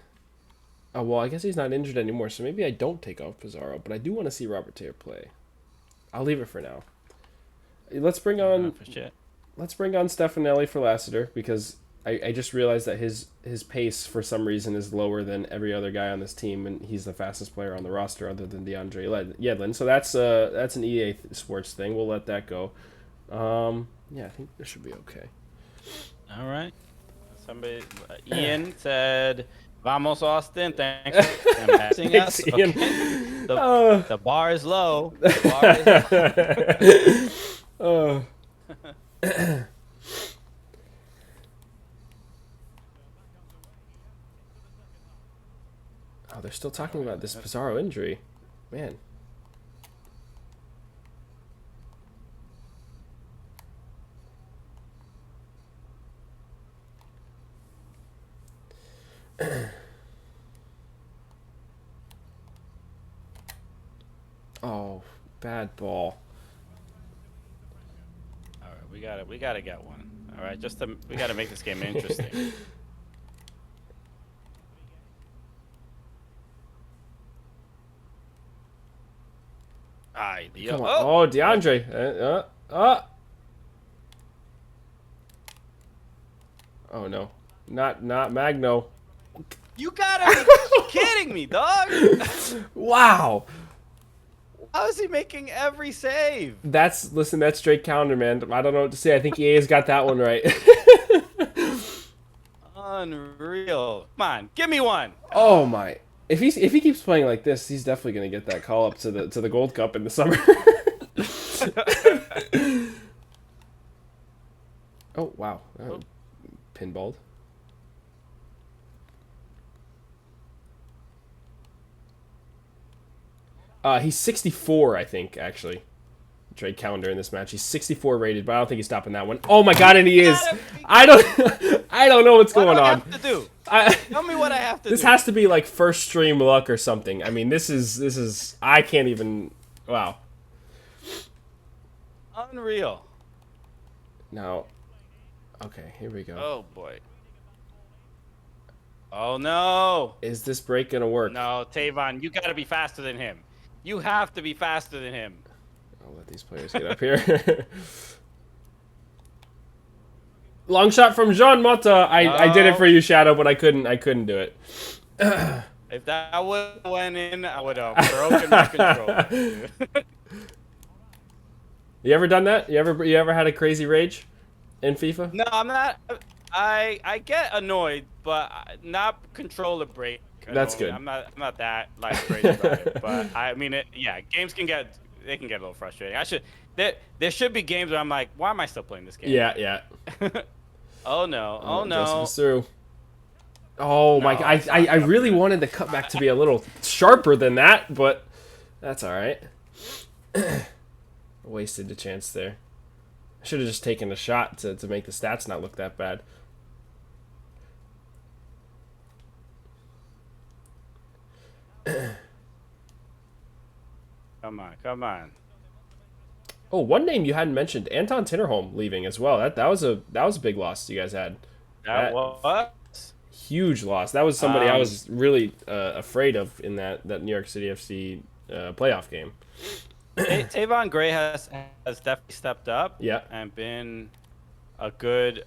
Speaker 1: Oh well, I guess he's not injured anymore, so maybe I don't take off Pizarro, but I do want to see Robert Taylor play. I'll leave it for now. Let's bring on Stefanelli for Lassiter, because I just realized that his pace for some reason is lower than every other guy on this team, and he's the fastest player on the roster other than DeAndre Yedlin. So that's an EA Sports thing. We'll let that go. Yeah, I think this should be okay.
Speaker 2: All right. Ian said, "Vamos, Austin. Thanks for passing us."
Speaker 1: Ian.
Speaker 2: Okay. The bar is low. The bar is low.
Speaker 1: Oh, they're still talking about this Pizarro injury. Man. Oh, bad ball.
Speaker 2: All right, we gotta get one. All right, we gotta make this game interesting.
Speaker 1: Come on. Oh, DeAndre. Oh no, not Magno.
Speaker 2: You gotta be kidding me, dog!
Speaker 1: Wow.
Speaker 2: How is he making every save?
Speaker 1: That's straight calendar, man. I don't know what to say. I think EA's got that one right.
Speaker 2: Unreal. Come on, give me one.
Speaker 1: Oh my. If he keeps playing like this, he's definitely gonna get that call up to the Gold Cup in the summer. Oh wow, pinballed. He's 64, I think, actually. Trade calendar in this match. He's 64 rated, but I don't think he's stopping that one. Oh my god, and he is. I don't know what's going on.
Speaker 2: What do I have to do? Tell me what I have to do.
Speaker 1: This has to be like first stream luck or something. I mean, this is I can't even. Wow.
Speaker 2: Unreal.
Speaker 1: Now, okay, here we go.
Speaker 2: Oh boy. Oh no.
Speaker 1: Is this break gonna work?
Speaker 2: No, Tavon, you gotta be faster than him. You have to be faster than him.
Speaker 1: I'll let these players get up here. Long shot from Jean Mota. I did it for you, Shadow, but I couldn't do it.
Speaker 2: If that would have went in, I would have broken my control.
Speaker 1: You ever done that? You ever had a crazy rage in FIFA?
Speaker 2: No, I'm not. I get annoyed, but not controller break.
Speaker 1: That's good.
Speaker 2: I'm not that like crazy about it, but I mean games can get a little frustrating. There should be games where I'm like, why am I still playing this game?
Speaker 1: Yeah.
Speaker 2: Oh no.
Speaker 1: Joseph's through. Oh my god. I really wanted the cutback to be a little sharper than that, but that's alright. Wasted the chance there. I should have just taken a shot to make the stats not look that bad.
Speaker 2: Come on.
Speaker 1: Oh, one name you hadn't mentioned, Anton Tinnerholm leaving as well. That was a big loss you guys had.
Speaker 2: That was
Speaker 1: huge loss. That was somebody I was really afraid of in that New York City FC playoff game.
Speaker 2: Tavon Gray has definitely stepped up
Speaker 1: Yeah.
Speaker 2: and been a good,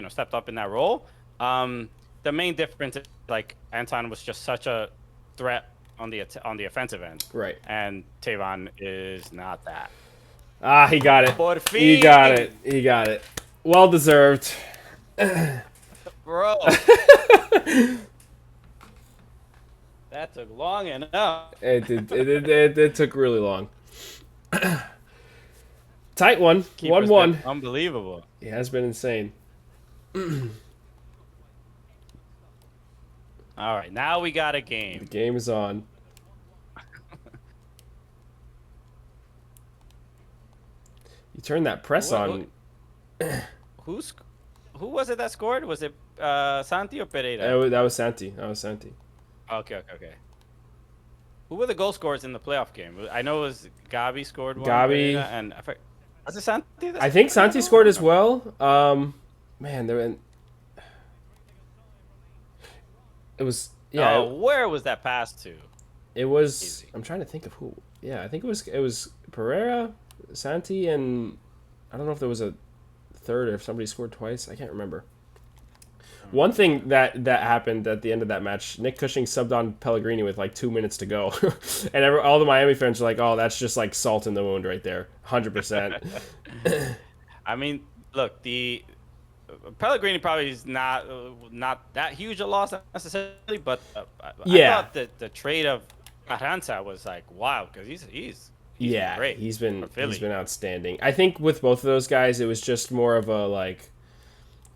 Speaker 2: stepped up in that role. The main difference is like Anton was just such a threat on the offensive end,
Speaker 1: Right.
Speaker 2: and Tavon is not that.
Speaker 1: Ah, he got it.
Speaker 2: Por
Speaker 1: He got it.
Speaker 2: fin,
Speaker 1: He got it. Well deserved.
Speaker 2: bro. That took long enough.
Speaker 1: It took really long. Tight one.
Speaker 2: Keeper's
Speaker 1: 1-1.
Speaker 2: been unbelievable.
Speaker 1: It has been insane.
Speaker 2: All right, now we got a
Speaker 1: The
Speaker 2: game.
Speaker 1: game is on. You turn that press on.
Speaker 2: Who was it that scored? Was it Santi or Pereira?
Speaker 1: That was Santi. That was Santi.
Speaker 2: Okay. Who were the goal scorers in the playoff game? I know it was Gabi scored one.
Speaker 1: Gabi.
Speaker 2: Pereira, and was it Santi?
Speaker 1: I think Santi scored as well. Man, there were. It was
Speaker 2: where was that pass to?
Speaker 1: It was.
Speaker 2: Easy.
Speaker 1: I'm trying to think of who. Yeah, I think it was Pereira, Santi, and I don't know if there was a third or if somebody scored twice. I can't remember. One thing that happened at the end of that match, Nick Cushing subbed on Pellegrini with like 2 minutes to go, and all the Miami fans were like, "Oh, that's just like salt in the wound right there, 100%."
Speaker 2: I mean, look, the Pellegrini probably is not that huge a loss necessarily, but I thought that the trade of Carranza was like wow because he's been great.
Speaker 1: He's been outstanding. I think with both of those guys, it was just more of a like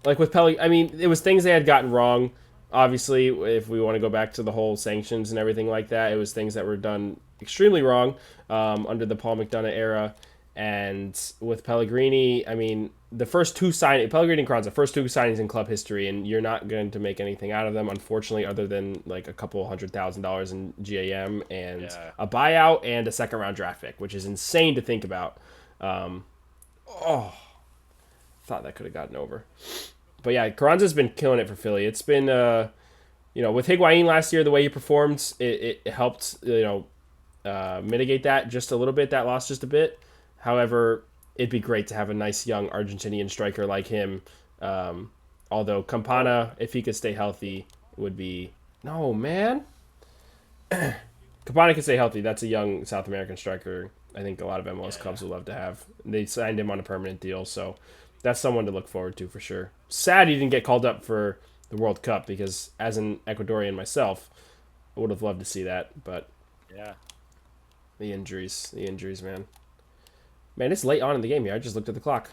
Speaker 1: with Pellegrini. I mean, it was things they had gotten wrong. Obviously, if we want to go back to the whole sanctions and everything like that, it was things that were done extremely wrong under the Paul McDonough era. And with Pellegrini, I mean, the first two Pellegrini and Carranza, first two signings in club history, and you're not going to make anything out of them, unfortunately, other than like a couple $100,000 in GAM and a buyout and a second-round draft pick, which is insane to think about. Thought that could have gotten over. But yeah, Carranza's been killing it for Philly. It's been, with Higuain last year, the way he performed, it helped, mitigate that just a little bit, that loss just a bit. However, it'd be great to have a nice young Argentinian striker like him. Although Campana, if he could stay healthy, would be... No, man. Campana could stay healthy. That's a young South American striker I think a lot of MLS clubs would love to have. They signed him on a permanent deal, so that's someone to look forward to for sure. Sad he didn't get called up for the World Cup because as an Ecuadorian myself, I would have loved to see that, but...
Speaker 2: Yeah.
Speaker 1: The injuries, man. Man, it's late on in the game here. I just looked at the clock.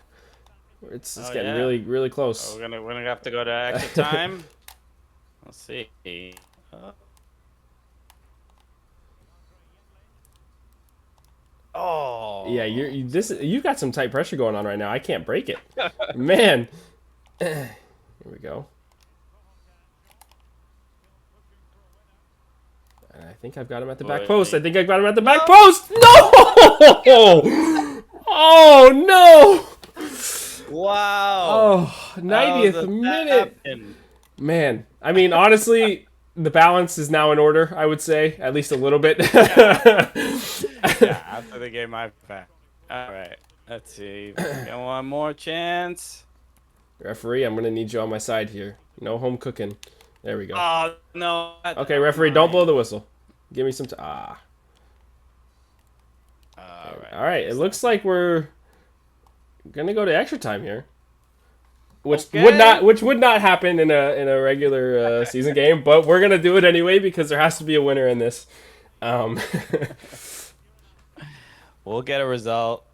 Speaker 1: It's getting really, really close.
Speaker 2: We're gonna have to go to extra time. Let's see.
Speaker 1: Yeah, you've got some tight pressure going on right now. I can't break it, man. Here we go. I think I've got him at the back post. No! Oh, no!
Speaker 2: Wow.
Speaker 1: Oh, 90th minute. Man, I mean, honestly, the balance is now in order, I would say. At least a little bit.
Speaker 2: Yeah, after the game, All right. Let's see. Got one more chance.
Speaker 1: Referee, I'm going to need you on my side here. No home cooking. There we go.
Speaker 2: Oh, no.
Speaker 1: Okay, referee, don't blow the whistle. Give me some time. All right. It looks like we're gonna go to extra time here, which would not happen in a regular season game, but we're gonna do it anyway because there has to be a winner in this.
Speaker 2: We'll get a result.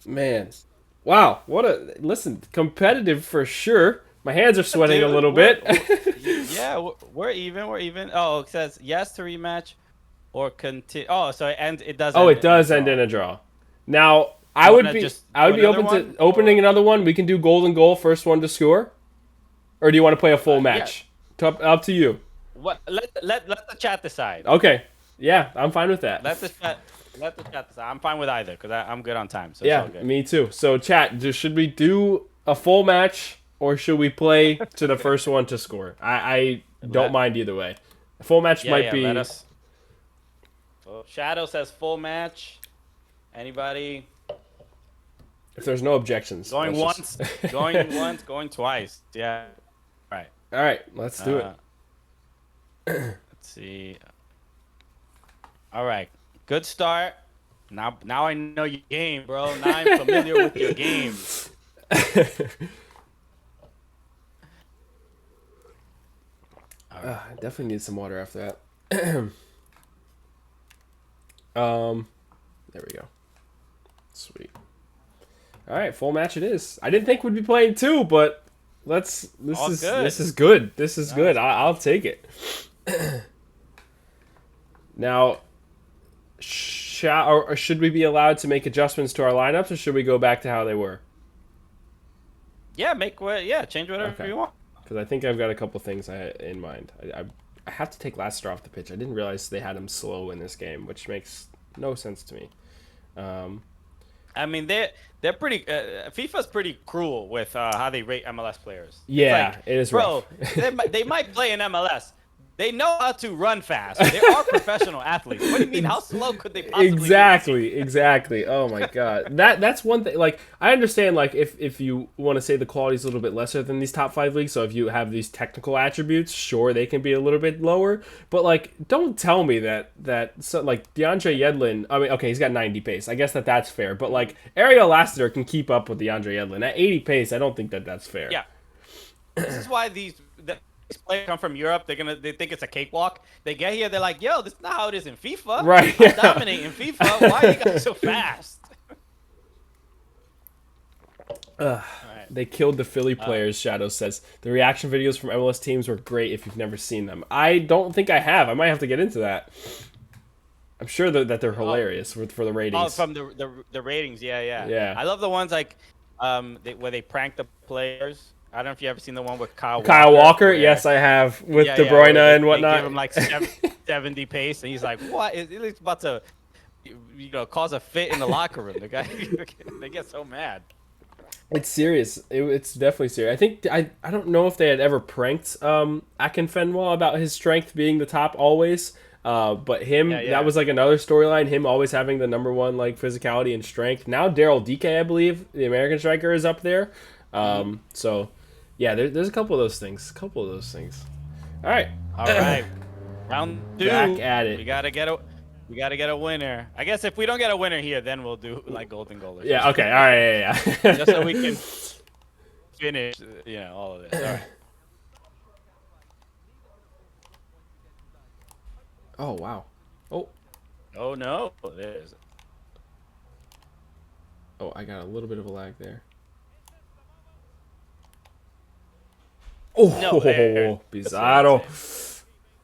Speaker 1: Man, wow! Competitive for sure. My hands are sweating a little bit.
Speaker 2: Yeah, we're even. Oh, it says yes to rematch or continue. Oh, so it does.
Speaker 1: Oh, it does end in a draw. Now, I would be open to opening another one. We can do golden goal, first one to score. Or do you want to play a full match? Yeah. Up to you.
Speaker 2: What? Let the chat decide.
Speaker 1: Okay. Yeah, I'm fine with that.
Speaker 2: Let the chat decide. I'm fine with either because I'm good on time. So
Speaker 1: yeah,
Speaker 2: it's all good.
Speaker 1: Me too. So chat, should we do a full match? Or should we play to the first one to score? I don't mind either way. A full match might be...
Speaker 2: So Shadow says full match. Anybody
Speaker 1: If there's no objections,
Speaker 2: going
Speaker 1: let's
Speaker 2: once, going once, going twice? Yeah. Right.
Speaker 1: All right, let's do it.
Speaker 2: Let's see. All right. Good start. Now I know your game, bro. Now I'm familiar with your game.
Speaker 1: I definitely need some water after that. There we go. Sweet. All right, full match it is. I didn't think we'd be playing two, but this is good. This is good. I'll take it. Now, should we be allowed to make adjustments to our lineups, or should we go back to how they were?
Speaker 2: Yeah, change whatever you want.
Speaker 1: Because I think I've got a couple things in mind. I have to take Lassiter off the pitch. I didn't realize they had him slow in this game, which makes no sense to me.
Speaker 2: I mean, they're pretty. FIFA's pretty cruel with how they rate MLS players.
Speaker 1: Yeah, it is
Speaker 2: bro.
Speaker 1: rough.
Speaker 2: They might play in MLS. They know how to run fast. They are professional athletes. What do you mean? How slow could they possibly be?
Speaker 1: Exactly. Oh my god. That's one thing. Like, I understand, like, if you want to say the quality's a little bit lesser than these top 5 leagues, so if you have these technical attributes, sure, they can be a little bit lower. But, like, don't tell me that like, DeAndre Yedlin, I mean, okay, he's got 90 pace. I guess that's fair. But, like, Ariel Lassiter can keep up with DeAndre Yedlin. At 80 pace, I don't think that's fair.
Speaker 2: Yeah. This is why these players come from Europe. They think it's a cakewalk. They get here, they're like, "Yo, this is not how it is in FIFA.
Speaker 1: Right?
Speaker 2: I dominate in FIFA. Why are you guys so fast?"
Speaker 1: Right. They killed the Philly players. Shadow says the reaction videos from MLS teams were great. If you've never seen them, I don't think I have. I might have to get into that. I'm sure that they're hilarious for the ratings.
Speaker 2: Oh, from the ratings, yeah.
Speaker 1: Yeah.
Speaker 2: I love the ones like where they prank the players. I don't know if you ever seen the one with Kyle
Speaker 1: Walker.
Speaker 2: Where,
Speaker 1: yes, I have, with De Bruyne and whatnot.
Speaker 2: They give him like 70 pace, and he's like, "What? He's about to, cause a fit in the locker room." The guy, they get so mad.
Speaker 1: It's serious. It's definitely serious. I think I don't know if they had ever pranked Akinfenwa about his strength being the top always. But him, that was like another storyline. Him always having the #1 like physicality and strength. Now Daryl DK, I believe, the American striker, is up there. So. Yeah, there's a couple of those things. All right.
Speaker 2: Round 2.
Speaker 1: Back at it.
Speaker 2: We gotta get a winner. I guess if we don't get a winner here, then we'll do like golden goal.
Speaker 1: Yeah. Okay. All right. Yeah.
Speaker 2: Just so we can finish, all of this. All right.
Speaker 1: Oh wow.
Speaker 2: Oh no. There's.
Speaker 1: Oh, I got a little bit of a lag there. Oh, Pizarro.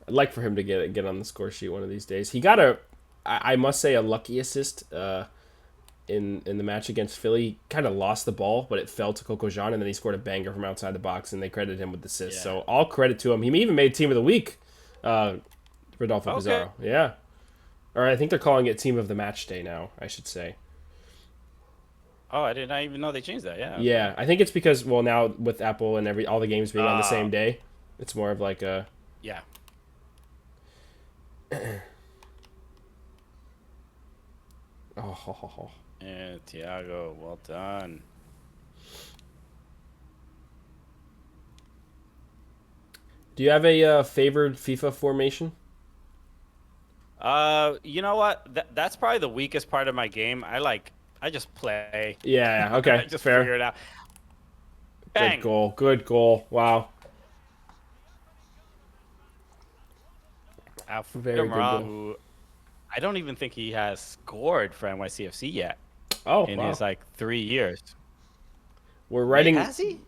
Speaker 1: I'd like for him to get on the score sheet one of these days. He got I must say, a lucky assist in the match against Philly. Kind of lost the ball, but it fell to Coco Jean, and then he scored a banger from outside the box, and they credited him with the assist. Yeah. So all credit to him. He even made Team of the Week, Rodolfo Pizarro. Yeah. Or I think they're calling it Team of the Match Day now, I should say.
Speaker 2: Oh, I did not even know they changed that. Yeah.
Speaker 1: Yeah, I think it's because now with Apple and all the games being on the same day, it's more of like a
Speaker 2: yeah.
Speaker 1: Oh.
Speaker 2: Yeah, Thiago, well done.
Speaker 1: Do you have a favored FIFA formation?
Speaker 2: You know what? That's probably the weakest part of my game. I just play.
Speaker 1: Yeah. Okay.
Speaker 2: I just
Speaker 1: fair.
Speaker 2: Figure it out. Bang.
Speaker 1: Good goal. Wow.
Speaker 2: Very good goal. I don't even think he has scored for NYCFC yet.
Speaker 1: Oh,
Speaker 2: in his 3 years.
Speaker 1: We're writing.
Speaker 2: Wait, has he?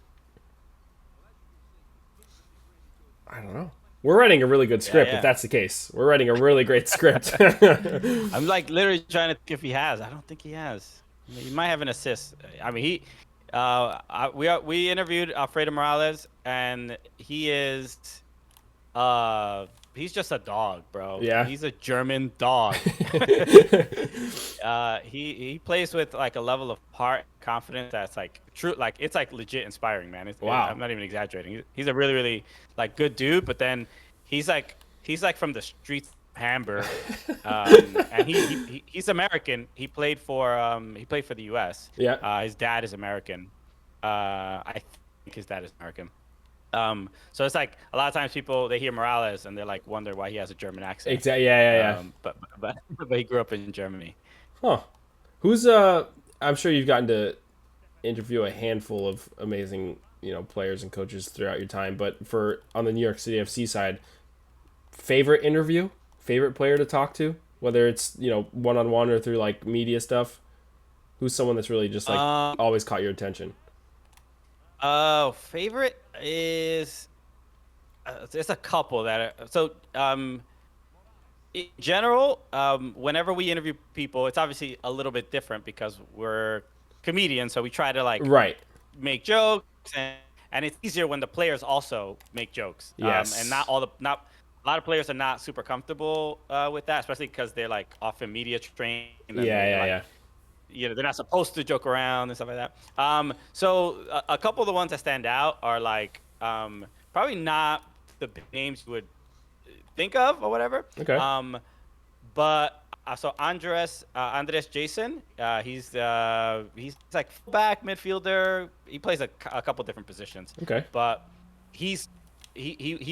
Speaker 1: I don't know. We're writing a really good script, if that's the case. We're writing a really great script.
Speaker 2: I'm literally trying to think if he has. I don't think he has. He might have an assist. I mean, we interviewed Alfredo Morales, and he is he's just a dog, bro.
Speaker 1: Yeah.
Speaker 2: He's a German dog. He plays with a level of heart, confidence that's true. It's legit inspiring, man.
Speaker 1: Wow.
Speaker 2: I'm not even exaggerating. He's a really, really good dude, but then he's from the streets of Hamburg, and he's American. He played for the U.S.
Speaker 1: Yeah.
Speaker 2: His dad is American. I think his dad is American. So it's like a lot of times people they hear Morales and they're like wonder why he has a German accent.
Speaker 1: Exactly. Yeah.
Speaker 2: But he grew up in Germany.
Speaker 1: Huh. Who's I'm sure you've gotten to interview a handful of amazing, players and coaches throughout your time, but for on the New York City FC side, favorite interview, favorite player to talk to, whether it's, one-on-one or through like media stuff, who's someone that's really just like always caught your attention?
Speaker 2: Favorite is there's a couple that are, so in general, whenever we interview people, it's obviously a little bit different because we're comedians, so we try to like
Speaker 1: Right.
Speaker 2: make jokes, and it's easier when the players also make jokes.
Speaker 1: Yes.
Speaker 2: And not a lot of players are not super comfortable with that, especially because they're like often media trained.
Speaker 1: Yeah.
Speaker 2: They're not supposed to joke around and stuff like that. So a couple of the ones that stand out are like probably not the big names you would think of or whatever.
Speaker 1: Okay.
Speaker 2: But so Andres Jason, he's like fullback midfielder. He plays a couple different positions.
Speaker 1: Okay.
Speaker 2: But he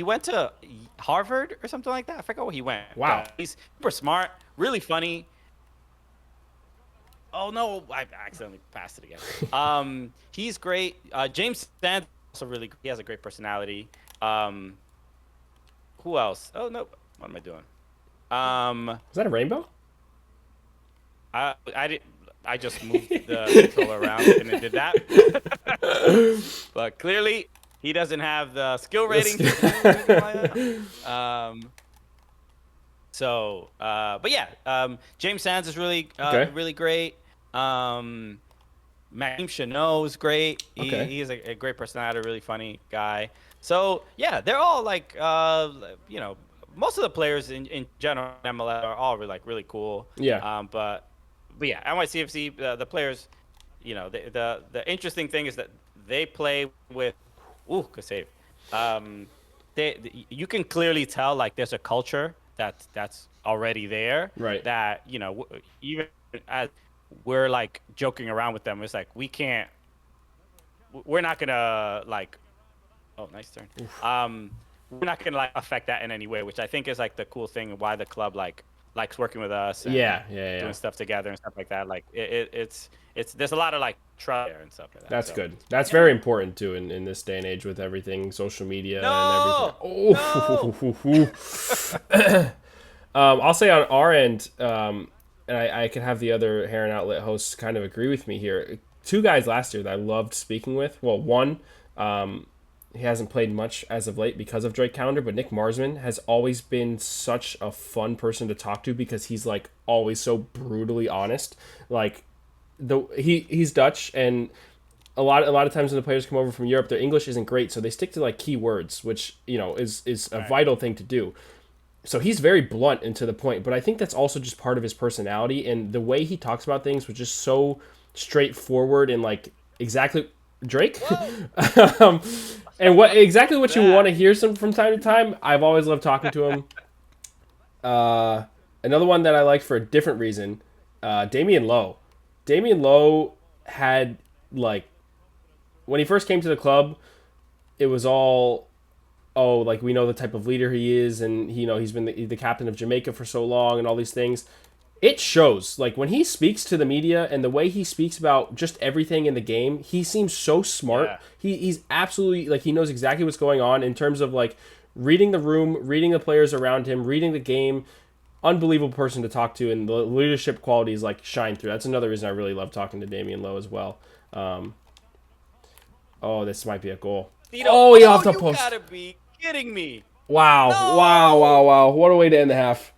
Speaker 2: went to Harvard or something like that. I forgot where he went.
Speaker 1: Wow.
Speaker 2: He's super smart, really funny. Oh no, I accidentally passed it again. He's great. James Sand also really. He has a great personality. Who else? Oh no, what am I doing?
Speaker 1: Is that a rainbow?
Speaker 2: I just moved the controller around and it did that. But clearly, he doesn't have the skill rating. But yeah, James Sands is really really great. Maxime Chanot is great. He is a great personality, really funny guy. So yeah, they're all like most of the players in general in MLS are all really cool.
Speaker 1: Yeah.
Speaker 2: But yeah, NYCFC the players, the interesting thing is that they play with good save. You can clearly tell like there's a culture that's already there.
Speaker 1: Right.
Speaker 2: That even as we're like joking around with them, it's like we're not gonna like. Oh, nice turn. We're not gonna like affect that in any way, which I think is like the cool thing why the club likes working with us. And doing stuff together and stuff like that. Like it's there's a lot of like trust there and stuff like that.
Speaker 1: That's good. That's very important too in this day and age with everything, social media and everything. No! I'll say on our end, and I can have the other Heron Outlet hosts kind of agree with me here. Two guys last year that I loved speaking with. Well, one, he hasn't played much as of late because of Drake Calendar, but Nick Marsman has always been such a fun person to talk to because he's like always so brutally honest. Like he's Dutch, and a lot of times when the players come over from Europe, their English isn't great, so they stick to like key words, which is a vital thing to do. So he's very blunt and to the point, but I think that's also just part of his personality, and the way he talks about things was just so straightforward and like exactly Drake. And what you want to hear from time to time. I've always loved talking to him. Another one that I liked for a different reason, Damian Lowe. Damian Lowe had like when he first came to the club, it was all like we know the type of leader he is, and he's been the captain of Jamaica for so long and all these things. It shows, like, when he speaks to the media and the way he speaks about just everything in the game, he seems so smart. Yeah. He's absolutely, like, he knows exactly what's going on in terms of, like, reading the room, reading the players around him, reading the game. Unbelievable person to talk to, and the leadership qualities, like, shine through. That's another reason I really love talking to Damian Lowe as well. This might be a goal. He off the post.
Speaker 2: You gotta be kidding me.
Speaker 1: Wow. No. Wow. What a way to end the half.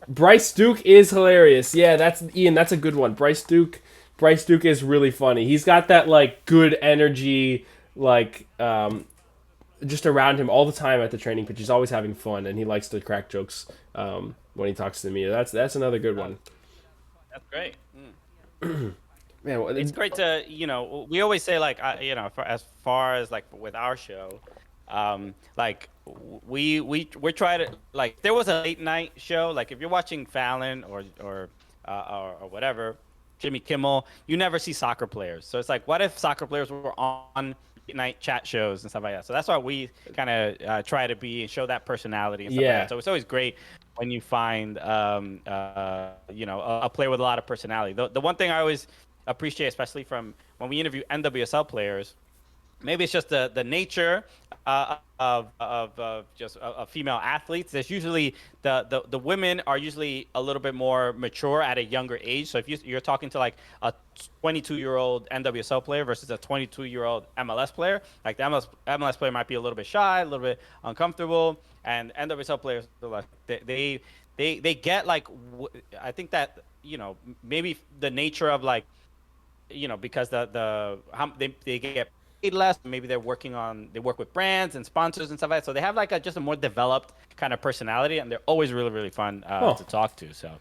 Speaker 1: Bryce Duke is hilarious. Yeah, that's Ian. That's a good one. Bryce Duke is really funny. He's got that like good energy, like just around him all the time at the training pitch. He's always having fun, and he likes to crack jokes when he talks to the media. That's another good one.
Speaker 2: That's great.
Speaker 1: Man,
Speaker 2: it's great to we always say like as far as like with our show, like we're trying to, like, if there was a late night show, like if you're watching Fallon or whatever, Jimmy Kimmel, you never see soccer players. So it's like, what if soccer players were on late night chat shows and stuff like that? So that's why we kind of try to be and show that personality and stuff like
Speaker 1: Yeah.
Speaker 2: that. So it's always great when you find a player with a lot of personality. The one thing I always appreciate, especially from when we interview NWSL players, maybe it's just the nature of just female athletes. There's usually the women are usually a little bit more mature at a younger age. So if you're talking to like a 22-year-old NWSL player versus a 22-year-old MLS player, like the MLS player might be a little bit shy, a little bit uncomfortable, and NWSL players, they get like, I think that, maybe the nature of, like, because how they get paid less. Maybe they work with brands and sponsors and stuff like that. So they have like just a more developed kind of personality, and they're always really, really fun to talk to. So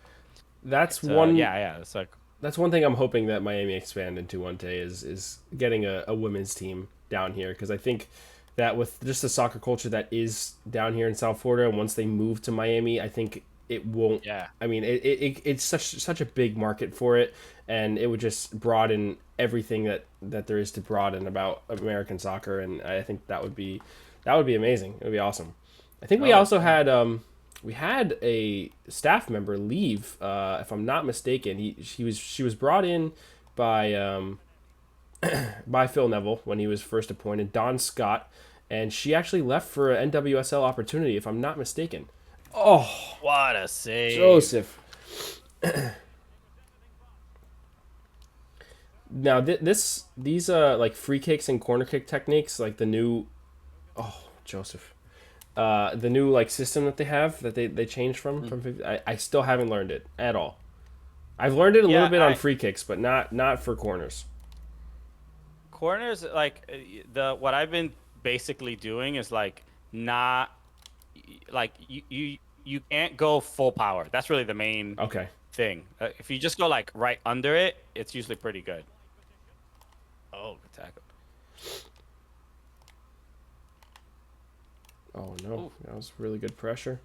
Speaker 1: that's one.
Speaker 2: Yeah. It's like,
Speaker 1: that's one thing I'm hoping that Miami expand into one day is getting a women's team down here, because I think that with just the soccer culture that is down here in South Florida, and once they move to Miami, I think it won't.
Speaker 2: Yeah.
Speaker 1: I mean, it's such a big market for it, and it would just broaden everything that there is to broaden about American soccer, and I think that would be amazing. It would be awesome. I think we also had we had a staff member leave, if I'm not mistaken. She was brought in by by Phil Neville when he was first appointed, Don Scott, and she actually left for an NWSL opportunity, if I'm not mistaken. Oh,
Speaker 2: what a save,
Speaker 1: Joseph. Now these like free kicks and corner kick techniques, like the new, Joseph, the new like system that they have that they changed from I still haven't learned it at all. I've learned it a little bit on free kicks, but not for corners.
Speaker 2: Corners, like, what I've been basically doing is like not like you can't go full power. That's really the main thing. If you just go like right under it, it's usually pretty good. Oh, good tackle.
Speaker 1: Oh no, ooh. That was really good pressure.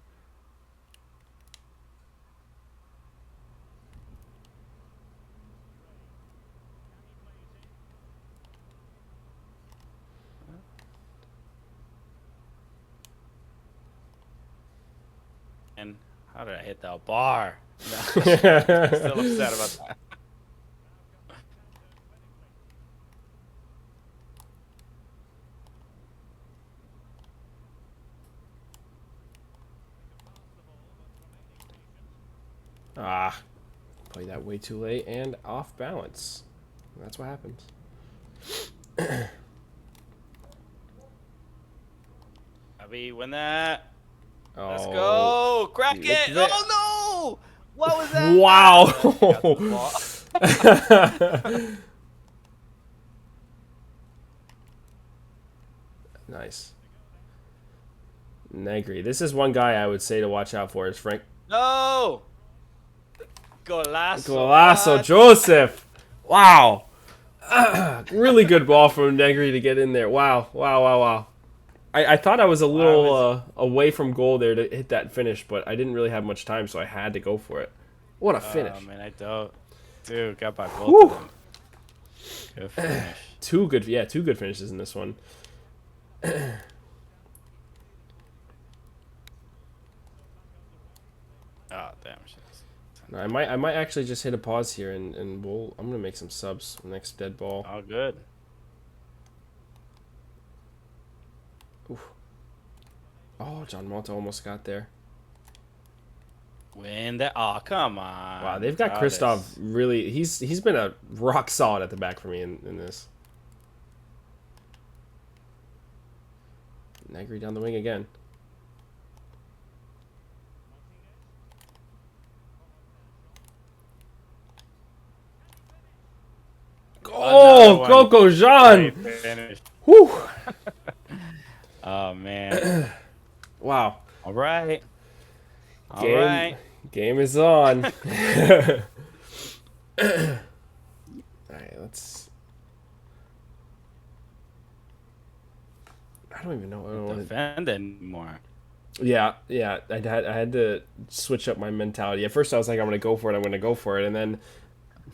Speaker 2: And how did I hit that bar? No, I'm still upset about that.
Speaker 1: Play that way too late and off balance. That's what happens.
Speaker 2: Abby, win that.
Speaker 1: Oh,
Speaker 2: let's go. Crack it. Oh, no. What was that?
Speaker 1: Wow. Nice. Negri. This is one guy I would say to watch out for, is Frank.
Speaker 2: No. Golazo.
Speaker 1: Golazo, Joseph. Wow. Really good ball from Negri to get in there. Wow. I thought I was a little away from goal there to hit that finish, but I didn't really have much time, so I had to go for it. What a finish.
Speaker 2: Oh, man, I don't. Dude, got by both of them. Good finish.
Speaker 1: Two good finishes in this one.
Speaker 2: Oh, damn.
Speaker 1: No, I might actually just hit a pause here, and I'm gonna make some subs next dead ball.
Speaker 2: Oh, good.
Speaker 1: Oof. Oh, John Malta almost got there.
Speaker 2: Win that. Oh, come on.
Speaker 1: Wow, they've got Christoph really. He's been a rock solid at the back for me in this. Negri down the wing again. Oh, Coco Jean! Whew.
Speaker 2: Oh, man.
Speaker 1: Wow.
Speaker 2: All right. All right.
Speaker 1: Game is on. All right, let's... I don't even know. I don't
Speaker 2: defend anymore.
Speaker 1: Yeah. I had to switch up my mentality. At first, I was like, I'm gonna go for it, and then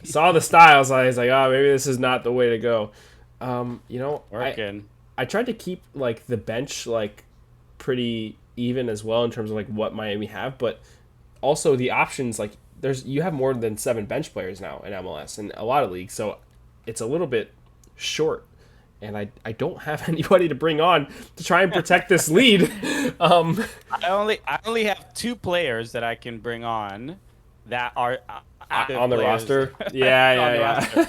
Speaker 1: saw the styles. I was like, oh, maybe this is not the way to go.
Speaker 2: Working.
Speaker 1: I tried to keep like the bench like pretty even as well in terms of like what Miami have, but also the options like you have more than 7 bench players now in MLS and a lot of leagues, so it's a little bit short. And I don't have anybody to bring on to try and protect this lead.
Speaker 2: I only have 2 players that I can bring on that are active
Speaker 1: on the
Speaker 2: players
Speaker 1: roster. Yeah,
Speaker 2: on the
Speaker 1: yeah,
Speaker 2: roster.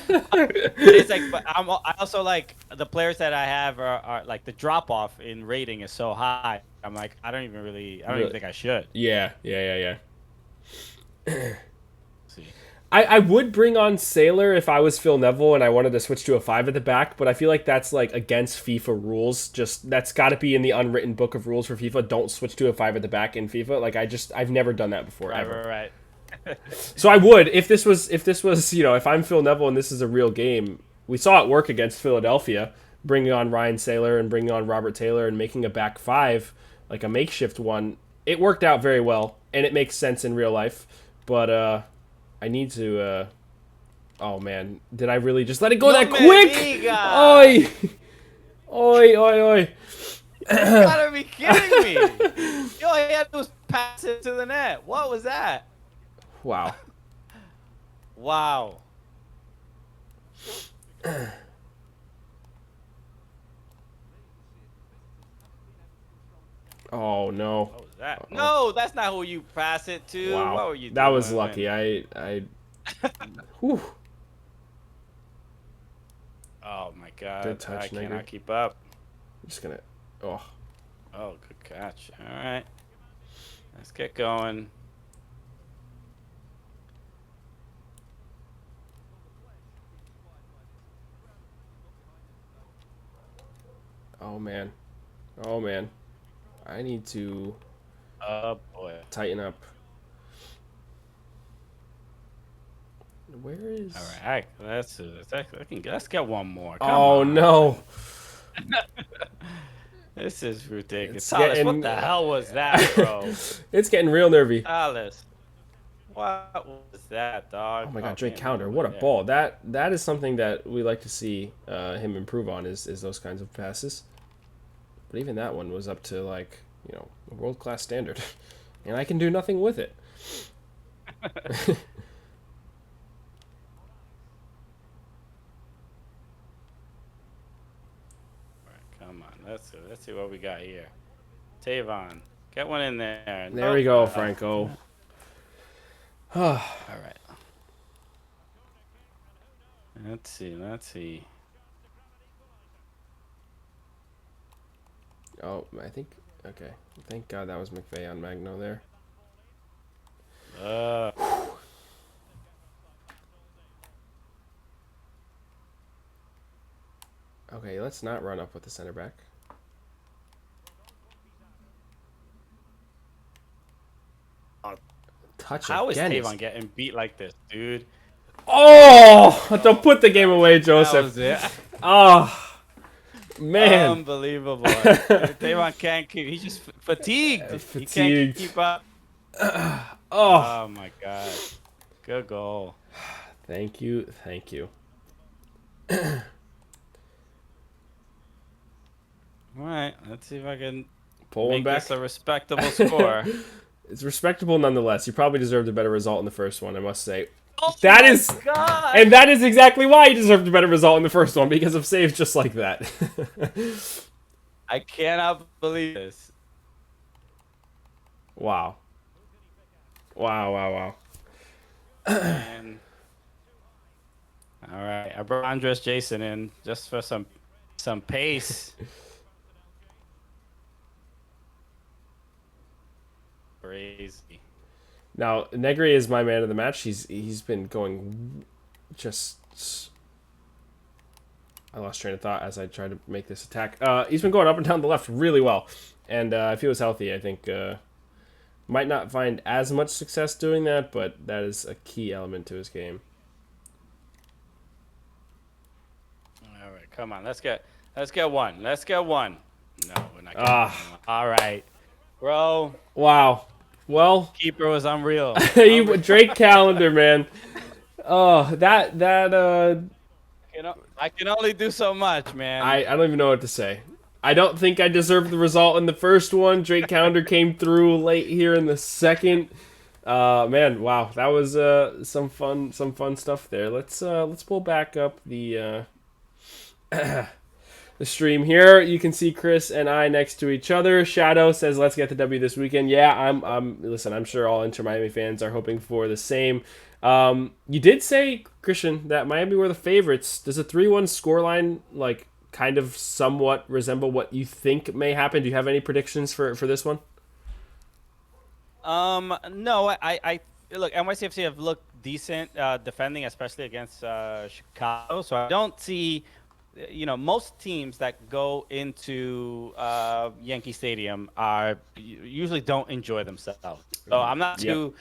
Speaker 2: It's like, but I also like the players that I have are like the drop off in rating is so high. I'm like, I don't even think I should.
Speaker 1: yeah.
Speaker 2: See.
Speaker 1: I would bring on Sailor if I was Phil Neville and I wanted to switch to a 5 at the back, but I feel like that's like against FIFA rules. Just that's got to be in the unwritten book of rules for FIFA. Don't switch to a 5 at the back in FIFA. Like I've never done that before ever.
Speaker 2: Right.
Speaker 1: So I would if this was if I'm Phil Neville and this is a real game. We saw it work against Philadelphia, bringing on Ryan Sailor and bringing on Robert Taylor and making a back 5 like a makeshift one. It worked out very well and it makes sense in real life, but I need to. Oh man, did I really just let it go that quick? Oi, oi!
Speaker 2: You gotta be kidding me! You all he had to do was pass it to the net. What was that?
Speaker 1: Wow.
Speaker 2: Wow.
Speaker 1: Oh no.
Speaker 2: What was that? Uh-oh. No, that's not who you pass it to.
Speaker 1: Wow.
Speaker 2: What were you doing?
Speaker 1: That was lucky. Whew.
Speaker 2: Oh my god.
Speaker 1: Good touch,
Speaker 2: I cannot keep up.
Speaker 1: I'm just gonna. Oh.
Speaker 2: Oh, good catch. All right. Let's get going.
Speaker 1: Oh man. Oh man. I need to.
Speaker 2: Oh boy.
Speaker 1: Tighten up. Where is?
Speaker 2: All right. Let's get one more.
Speaker 1: Come on. No.
Speaker 2: This is ridiculous. Tallis, what the hell was that, bro?
Speaker 1: It's getting real nervy.
Speaker 2: Tallis, what was that, dog?
Speaker 1: Oh my god, Drake counter. What a ball. That is something that we like to see him improve on is those kinds of passes. But even that one was up to like, a world-class standard. And I can do nothing with it.
Speaker 2: Come on, let's see what we got here. Tavon, get one in there.
Speaker 1: There we go, Franco.
Speaker 2: All right. Let's see.
Speaker 1: Oh, I think. Okay. Thank God that was McVeigh on Magno there. Okay, let's not run up with the center back. Touch
Speaker 2: How is
Speaker 1: again.
Speaker 2: Tavon getting beat like this, dude?
Speaker 1: Oh! Don't put the game away, Joseph. Oh, man.
Speaker 2: Unbelievable. Tavon can't keep. He's just fatigued. He can't keep up. Oh my God. Good goal.
Speaker 1: Thank you.
Speaker 2: All right, let's see if I can
Speaker 1: make
Speaker 2: this a respectable score.
Speaker 1: It's respectable nonetheless. You probably deserved a better result in the first one, I must say.
Speaker 2: Oh God.
Speaker 1: And that is exactly why you deserved a better result in the first one, because of saves just like that.
Speaker 2: I cannot believe this.
Speaker 1: Wow.
Speaker 2: And, all right, I brought Andres Jason in just for some pace. Crazy.
Speaker 1: Now, Negri is my man of the match. He's been going just... I lost train of thought as I tried to make this attack. He's been going up and down the left really well. And if he was healthy, I think might not find as much success doing that, but that is a key element to his game.
Speaker 2: All right, come on. Let's get one. No, we're not keeping
Speaker 1: Ah,
Speaker 2: him. All right, bro.
Speaker 1: wow. Well,
Speaker 2: Keeper was unreal.
Speaker 1: Drake Calendar, man. Oh,
Speaker 2: I can only do so much, man.
Speaker 1: I don't even know what to say. I don't think I deserved the result in the first one. Drake Calendar came through late here in the second. Man, wow, that was some fun stuff there. Let's pull back up the stream here. You can see Chris and I next to each other. Shadow says, "Let's get the W this weekend." Yeah, listen, I'm sure all Inter Miami fans are hoping for the same. You did say, Christian, that Miami were the favorites. Does a 3-1 scoreline like kind of somewhat resemble what you think may happen? Do you have any predictions for this one?
Speaker 2: No, I look, NYCFC have looked decent defending, especially against Chicago. So I don't see, most teams that go into Yankee Stadium usually don't enjoy themselves. So I'm not
Speaker 1: Yep.
Speaker 2: too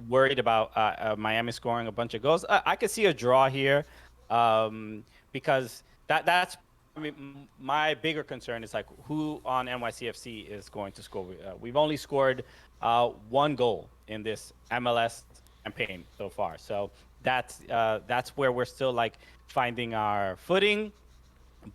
Speaker 2: worried about Miami scoring a bunch of goals. I could see a draw here, because that's. I mean, my bigger concern is like who on NYCFC is going to score. We've only scored one goal in this MLS campaign so far, so that's where we're still like finding our footing.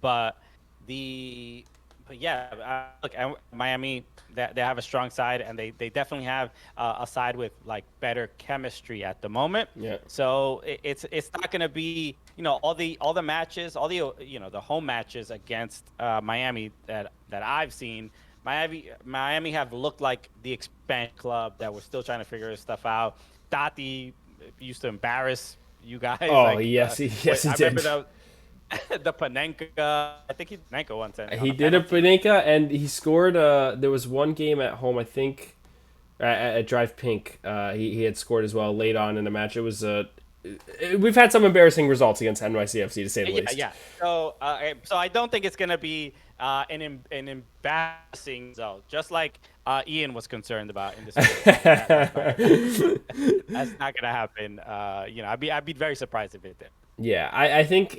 Speaker 2: But the but yeah, look, Miami, they have a strong side, and they definitely have a side with like better chemistry at the moment.
Speaker 1: Yeah.
Speaker 2: So it's not going to be all the matches, all the the home matches against Miami that I've seen. Miami have looked like the expansion club that we're still trying to figure this stuff out. Tati used to embarrass you guys.
Speaker 1: Oh,
Speaker 2: Like,
Speaker 1: yes, he
Speaker 2: I
Speaker 1: did.
Speaker 2: remember the Panenka. I think he Panenka once.
Speaker 1: He did a Panenka, and he scored. There was one game at home, I think, at Drive Pink. He had scored as well late on in the match. It was we've had some embarrassing results against NYCFC, to say the least.
Speaker 2: Yeah. So I don't think it's gonna be an embarrassing result, just like Ian was concerned about in this. That's not gonna happen. I'd be very surprised if it did.
Speaker 1: Yeah, I think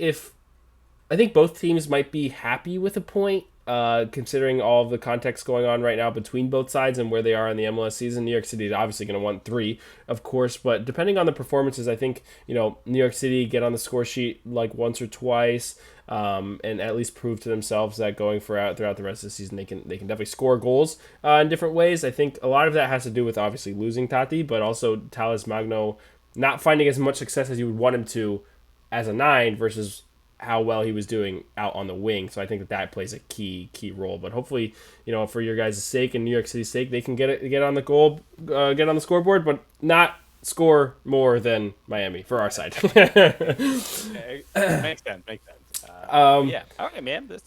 Speaker 1: both teams might be happy with a point, considering all of the context going on right now between both sides and where they are in the MLS season. New York City is obviously going to want 3, of course, but depending on the performances, I think New York City get on the score sheet like once or twice, and at least prove to themselves that going throughout the rest of the season they can definitely score goals in different ways. I think a lot of that has to do with obviously losing Tati, but also Talis Magno not finding as much success as you would want him to as a 9 versus how well he was doing out on the wing. So I think that plays a key role. But hopefully, for your guys' sake and New York City's sake, they can get on the get on the scoreboard, but not score more than Miami for our side.
Speaker 2: Okay. Makes sense. Yeah. All right, man. This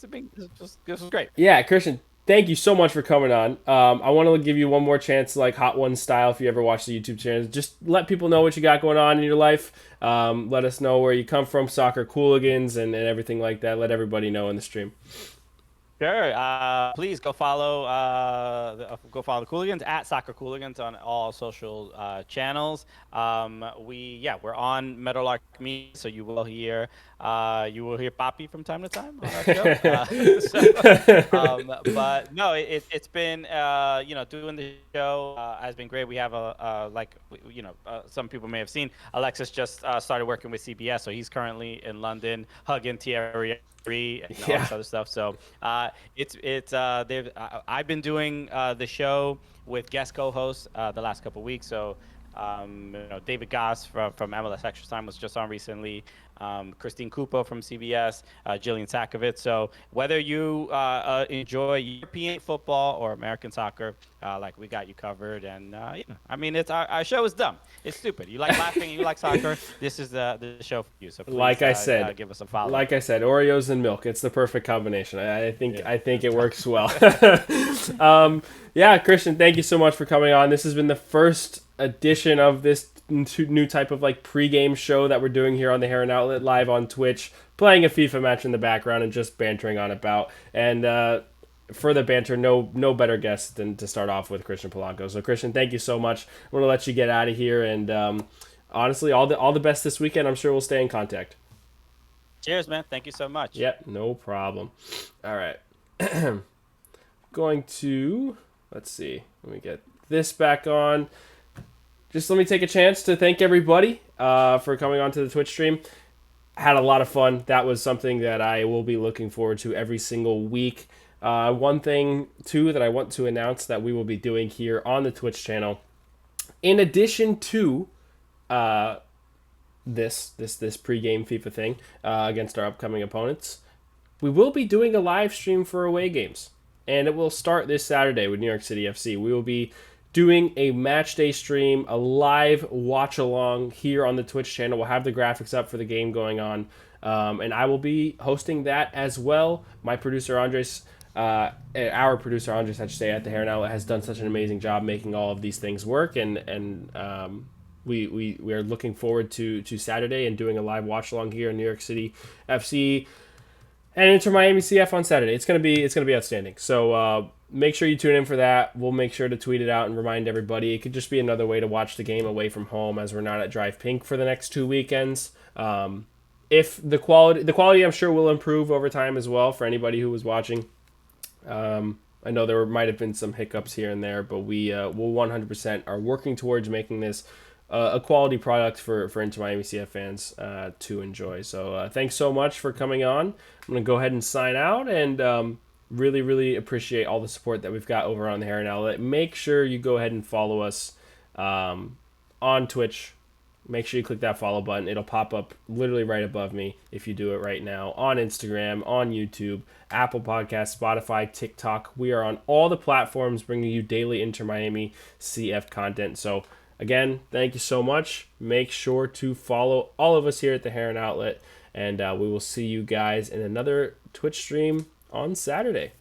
Speaker 2: was great.
Speaker 1: Yeah, Christian, thank you so much for coming on. I want to give you one more chance, like Hot One style, if you ever watch the YouTube channel. Just let people know what you got going on in your life. Let us know where you come from, SoccerCooligans, and everything like that. Let everybody know in the stream.
Speaker 2: Sure. Please go follow the Cooligans at SoccerCooligans on all social channels. We're on Meadowlark Media, so you will hear Poppy from time to time on our show. But no, it's been doing the show has been great. We have some people may have seen Alexis just started working with CBS, so he's currently in London hugging Thierry and all this other stuff. So I've been doing the show with guest co-hosts the last couple of weeks. So David Goss from MLS Extra Time was just on recently. Christine Cooper from CBS, Jillian Sakovic. So whether you enjoy European football or American soccer, we got you covered. And it's our show is dumb. It's stupid. You like laughing and you like soccer. This is the show for you. So please,
Speaker 1: like I said,
Speaker 2: give us a follow.
Speaker 1: Like I said, Oreos and milk. It's the perfect combination. I think it works well. Christian, thank you so much for coming on. This has been the first edition of this new type of pregame show that we're doing here on the Heron Outlet live on Twitch, playing a FIFA match in the background and just bantering on about. And for the banter, no better guest than to start off with Christian Polanco. So Christian, thank you so much. I'm going to let you get out of here, and honestly, all the best this weekend. I'm sure we'll stay in contact.
Speaker 2: Cheers, man. Thank you so much.
Speaker 1: Yep, no problem. All right. Going to, let's see, let me get this back on. Just let me take a chance to thank everybody for coming onto the Twitch stream. Had a lot of fun. That was something that I will be looking forward to every single week. One thing, too, that I want to announce that we will be doing here on the Twitch channel, in addition to this pregame FIFA thing against our upcoming opponents, we will be doing a live stream for away games. And it will start this Saturday with New York City FC. We will be doing a match day stream, a live watch along here on the Twitch channel. We'll have the graphics up for the game going on. And I will be hosting that as well. My producer, Andres, our producer, Andres, I should say, at the Heron Outlet has done such an amazing job making all of these things work. And we are looking forward to Saturday and doing a live watch along here in New York City FC. And Inter IMCF on Saturday. It's gonna be outstanding. So make sure you tune in for that. We'll make sure to tweet it out and remind everybody. It could just be another way to watch the game away from home, as we're not at Drive Pink for the next 2 weekends. If the quality, I'm sure will improve over time as well for anybody who was watching. I know there might have been some hiccups here and there, but we will 100% are working towards making this a quality product for Inter IMCF fans to enjoy. So thanks so much for coming on. I'm going to go ahead and sign out, and really, really appreciate all the support that we've got over on the Heron Outlet. Make sure you go ahead and follow us on Twitch. Make sure you click that follow button. It'll pop up literally right above me if you do it right now. On Instagram, on YouTube, Apple Podcasts, Spotify, TikTok. We are on all the platforms bringing you daily Inter Miami CF content. So again, thank you so much. Make sure to follow all of us here at the Heron Outlet, and we will see you guys in another Twitch stream on Saturday.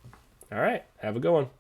Speaker 1: All right, have a good one.